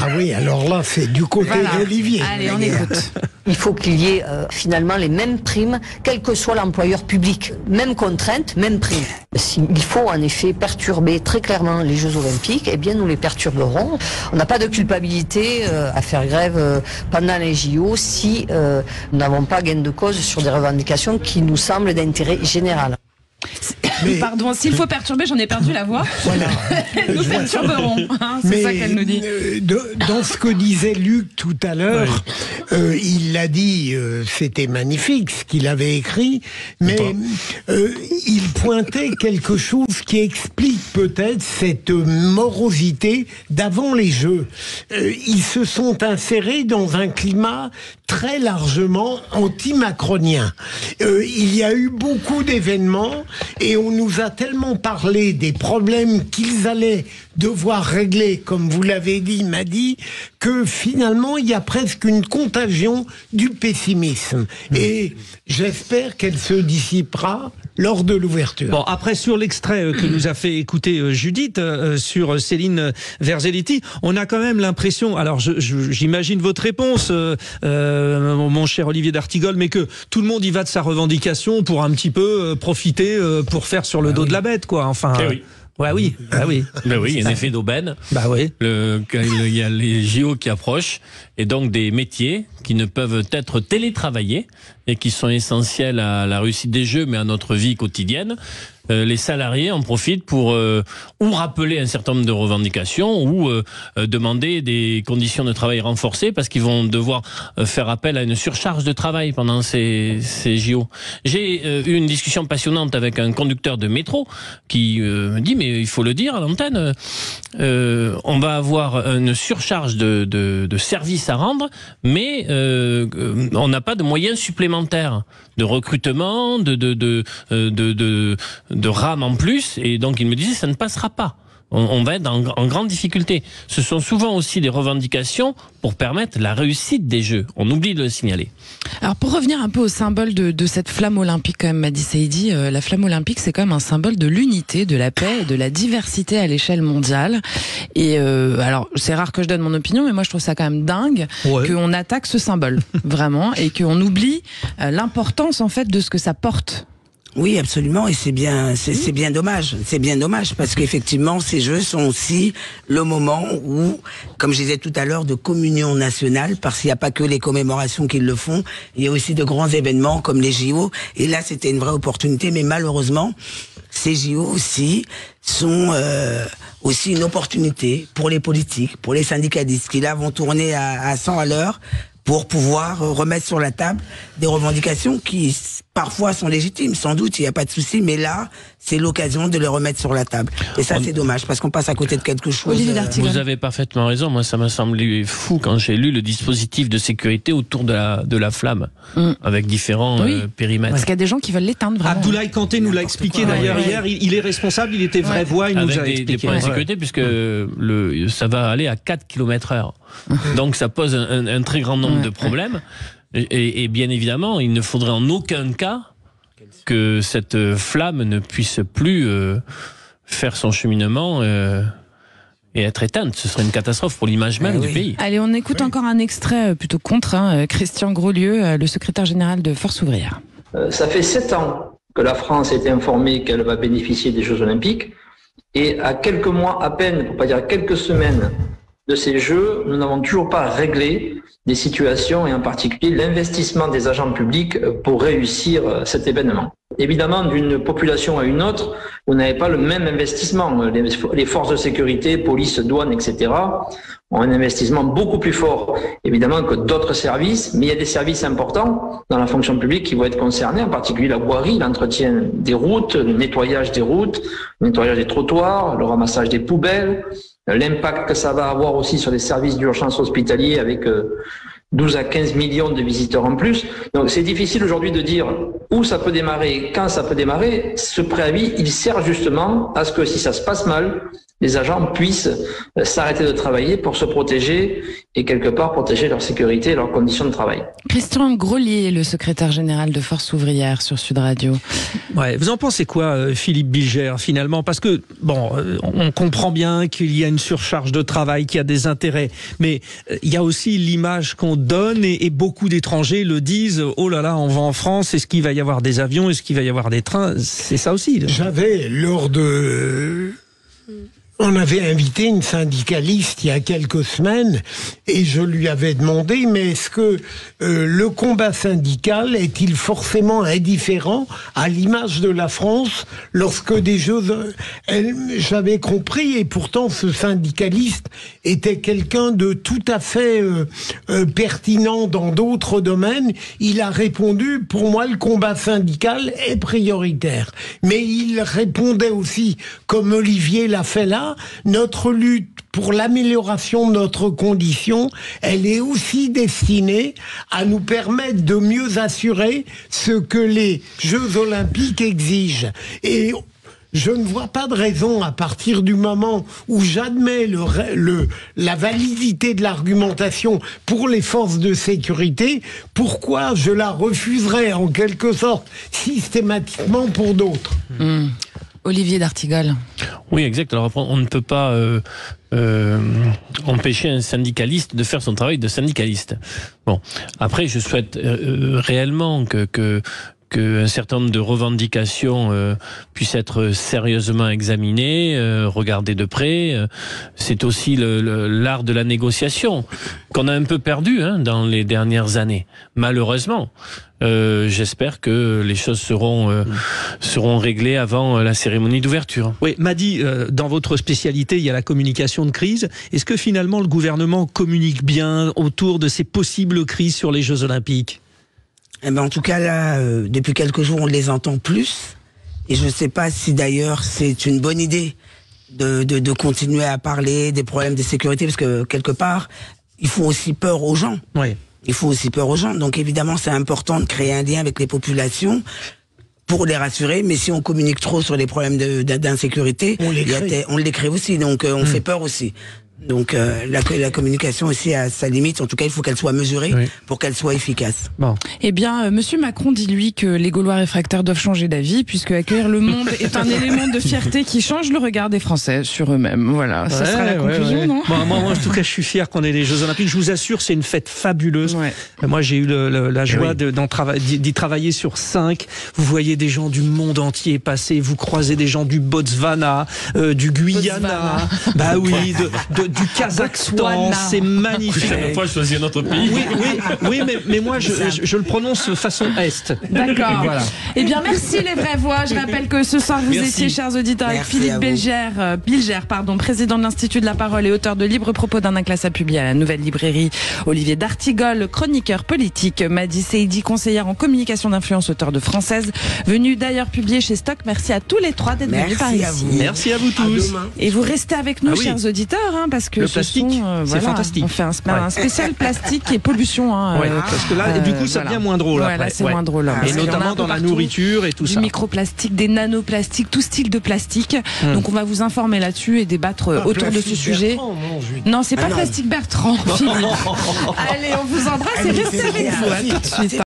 Ah oui, alors là c'est du côté d'Olivier. Allez, on écoute. Il faut qu'il y ait finalement les mêmes primes, quel que soit l'employeur public. Même contrainte, même prime. S'il faut en effet perturber très clairement les Jeux Olympiques, eh bien nous les perturberons. On n'a pas de culpabilité à faire grève pendant les JO si nous n'avons pas gain de cause sur des revendications qui nous semblent d'intérêt général. Pardon, s'il faut perturber, j'en ai perdu la voix. Voilà. Nous perturberons. C'est ça qu'elle nous dit. Dans ce que disait Luc tout à l'heure, il l'a dit, c'était magnifique ce qu'il avait écrit, mais il pointait quelque chose qui explique peut-être cette morosité d'avant les Jeux. Ils se sont insérés dans un climat très largement anti-macronien. Il y a eu beaucoup d'événements et on nous a tellement parlé des problèmes qu'ils allaient devoir régler, comme vous l'avez dit, Madi, que finalement il y a presque une contagion du pessimisme. Et j'espère qu'elle se dissipera lors de l'ouverture. Bon, après sur l'extrait que nous a fait écouter Judith sur Céline Verzelletti, on a quand même l'impression, alors j'imagine votre réponse, mon cher Olivier d'Artigol, mais que tout le monde y va de sa revendication pour un petit peu profiter pour faire sur le dos de la bête, quoi. Enfin. Oui. Ouais, oui. Un effet d'aubaine. Il y a les JO qui approchent et donc des métiers qui ne peuvent être télétravaillés et qui sont essentiels à la réussite des Jeux mais à notre vie quotidienne les salariés en profitent pour ou rappeler un certain nombre de revendications ou demander des conditions de travail renforcées parce qu'ils vont devoir faire appel à une surcharge de travail pendant ces JO. J'ai eu une discussion passionnante avec un conducteur de métro qui me dit, mais il faut le dire à l'antenne, on va avoir une surcharge de services à rendre, mais on n'a pas de moyens supplémentaires de recrutement, de rames en plus, et donc il me disait ça ne passera pas. On va être en grande difficulté. Ce sont souvent aussi des revendications pour permettre la réussite des Jeux. On oublie de le signaler. Alors pour revenir un peu au symbole de cette flamme olympique, quand même, m'a dit Saïdi, la flamme olympique, c'est quand même un symbole de l'unité, de la paix et de la diversité à l'échelle mondiale. Et alors c'est rare que je donne mon opinion, mais moi je trouve ça quand même dingue qu'on attaque ce symbole, vraiment, et qu'on oublie l'importance en fait de ce que ça porte. Oui, absolument, et c'est bien dommage. C'est bien dommage parce qu'effectivement, ces Jeux sont aussi le moment où, comme je disais tout à l'heure, de communion nationale, parce qu'il n'y a pas que les commémorations qui le font, il y a aussi de grands événements comme les JO. Et là, c'était une vraie opportunité, mais malheureusement, ces JO aussi sont aussi une opportunité pour les politiques, pour les syndicalistes, qui là vont tourner à 100 à l'heure pour pouvoir remettre sur la table des revendications qui parfois sont légitimes, sans doute, il n'y a pas de souci, mais là, c'est l'occasion de les remettre sur la table. Et ça, c'est dommage, parce qu'on passe à côté de quelque chose. Vous avez parfaitement raison. Moi, ça m'a semblé fou quand j'ai lu le dispositif de sécurité autour de la flamme, avec différents périmètres. Parce qu'il y a des gens qui veulent l'éteindre, vraiment. Abdoulaye Kanté nous l'a expliqué d'ailleurs hier. Il est responsable, il était vraie voix, il nous a expliqué. Des points de sécurité, puisque ça va aller à 4 km/h. Donc ça pose un très grand nombre de problèmes. Et bien évidemment, il ne faudrait en aucun cas que cette flamme ne puisse plus faire son cheminement et être éteinte. Ce serait une catastrophe pour l'image même du pays. Allez, on écoute encore un extrait plutôt contre Christian Grolieu, le secrétaire général de Force ouvrière. Ça fait 7 ans que la France a été informée qu'elle va bénéficier des Jeux Olympiques. Et à quelques mois à peine, pour pas dire quelques semaines, de ces Jeux, nous n'avons toujours pas réglé des situations et en particulier l'investissement des agents publics pour réussir cet événement. Évidemment, d'une population à une autre, vous n'avez pas le même investissement. Les forces de sécurité, police, douane, etc. ont un investissement beaucoup plus fort, évidemment, que d'autres services. Mais il y a des services importants dans la fonction publique qui vont être concernés, en particulier la voirie, l'entretien des routes, le nettoyage des routes, le nettoyage des trottoirs, le ramassage des poubelles, l'impact que ça va avoir aussi sur les services d'urgence hospitaliers avec 12 à 15 millions de visiteurs en plus. Donc c'est difficile aujourd'hui de dire où ça peut démarrer, quand ça peut démarrer. Ce préavis, il sert justement à ce que si ça se passe mal, les agents puissent s'arrêter de travailler pour se protéger et quelque part protéger leur sécurité et leurs conditions de travail. Christian Grolier, le secrétaire général de Force ouvrière sur Sud Radio. Ouais, vous en pensez quoi, Philippe Bilger, finalement? Parce que, bon, on comprend bien qu'il y a une surcharge de travail, qu'il y a des intérêts, mais il y a aussi l'image qu'on donne et beaucoup d'étrangers le disent, oh là là, on va en France, est-ce qu'il va y avoir des avions, est-ce qu'il va y avoir des trains? C'est ça aussi. Là. J'avais, on avait invité une syndicaliste il y a quelques semaines et je lui avais demandé, mais est-ce que le combat syndical est-il forcément indifférent à l'image de la France lorsque des Jeux... J'avais compris, et pourtant ce syndicaliste était quelqu'un de tout à fait pertinent dans d'autres domaines. Il a répondu, pour moi le combat syndical est prioritaire. Mais il répondait aussi, comme Olivier l'a fait là, notre lutte pour l'amélioration de notre condition, elle est aussi destinée à nous permettre de mieux assurer ce que les Jeux Olympiques exigent. Et je ne vois pas de raison, à partir du moment où j'admets la validité de l'argumentation pour les forces de sécurité, pourquoi je la refuserais en quelque sorte systématiquement pour d'autres. Olivier d'Artigol. Oui, exact. Alors après, on ne peut pas empêcher un syndicaliste de faire son travail de syndicaliste. Bon, après, je souhaite réellement que qu'un certain nombre de revendications puissent être sérieusement examinées, regardées de près. C'est aussi l'art de la négociation qu'on a un peu perdu dans les dernières années, malheureusement. J'espère que les choses seront réglées avant la cérémonie d'ouverture. Oui, Madi, dans votre spécialité, il y a la communication de crise. Est-ce que finalement le gouvernement communique bien autour de ces possibles crises sur les Jeux Olympiques? Eh ben, en tout cas, là, depuis quelques jours, on les entend plus. Et je ne sais pas si d'ailleurs c'est une bonne idée de continuer à parler des problèmes de sécurité, parce que quelque part, ils font aussi peur aux gens. Oui. Il faut aussi peur aux gens. Donc évidemment, c'est important de créer un lien avec les populations pour les rassurer. Mais si on communique trop sur les problèmes d'insécurité, on les crée aussi. Donc on fait peur aussi. Donc la communication aussi a sa limite. En tout cas, il faut qu'elle soit mesurée pour qu'elle soit efficace. Bon. Eh bien, Monsieur Macron dit lui que les Gaulois réfractaires doivent changer d'avis, puisque accueillir le monde est un élément de fierté qui change le regard des Français sur eux-mêmes. Voilà, ça sera la conclusion, non? Moi, en tout cas, je suis fier qu'on ait les Jeux Olympiques. Je vous assure, c'est une fête fabuleuse. Moi, j'ai eu la joie d'y travailler sur 5. Vous voyez des gens du monde entier passer. Vous croisez des gens du Botswana, du Guyana, bah oui, du Kazakhstan, c'est magnifique. La dernière fois, je choisis un autre pays. Oui, mais moi, je le prononce façon Est. D'accord. Voilà. Eh bien, merci les vraies voix. Je rappelle que ce soir, vous étiez, chers auditeurs, avec Philippe Bilger, président de l'Institut de la Parole et auteur de Libre Propos d'un inclassable publié à la Nouvelle Librairie. Olivier D'Artigol, chroniqueur politique. Madi Seidi, conseillère en communication d'influence, auteur de Française, venu d'ailleurs publier chez Stock. Merci à tous les trois d'être venus par ici. Merci à vous tous. Et vous restez avec nous, chers auditeurs, parce que le plastique, c'est fantastique. On fait un spécial plastique et pollution. Parce que là, du coup, ça devient moins drôle. Là, c'est moins drôle. Et notamment dans la nourriture et tout ça. Du microplastique, des nanoplastiques, tout style de plastique. Donc, on va vous informer là-dessus et débattre autour de ce sujet. Non, c'est pas Plastique Bertrand. Allez, on vous embrasse et restez avec vous. À tout de suite.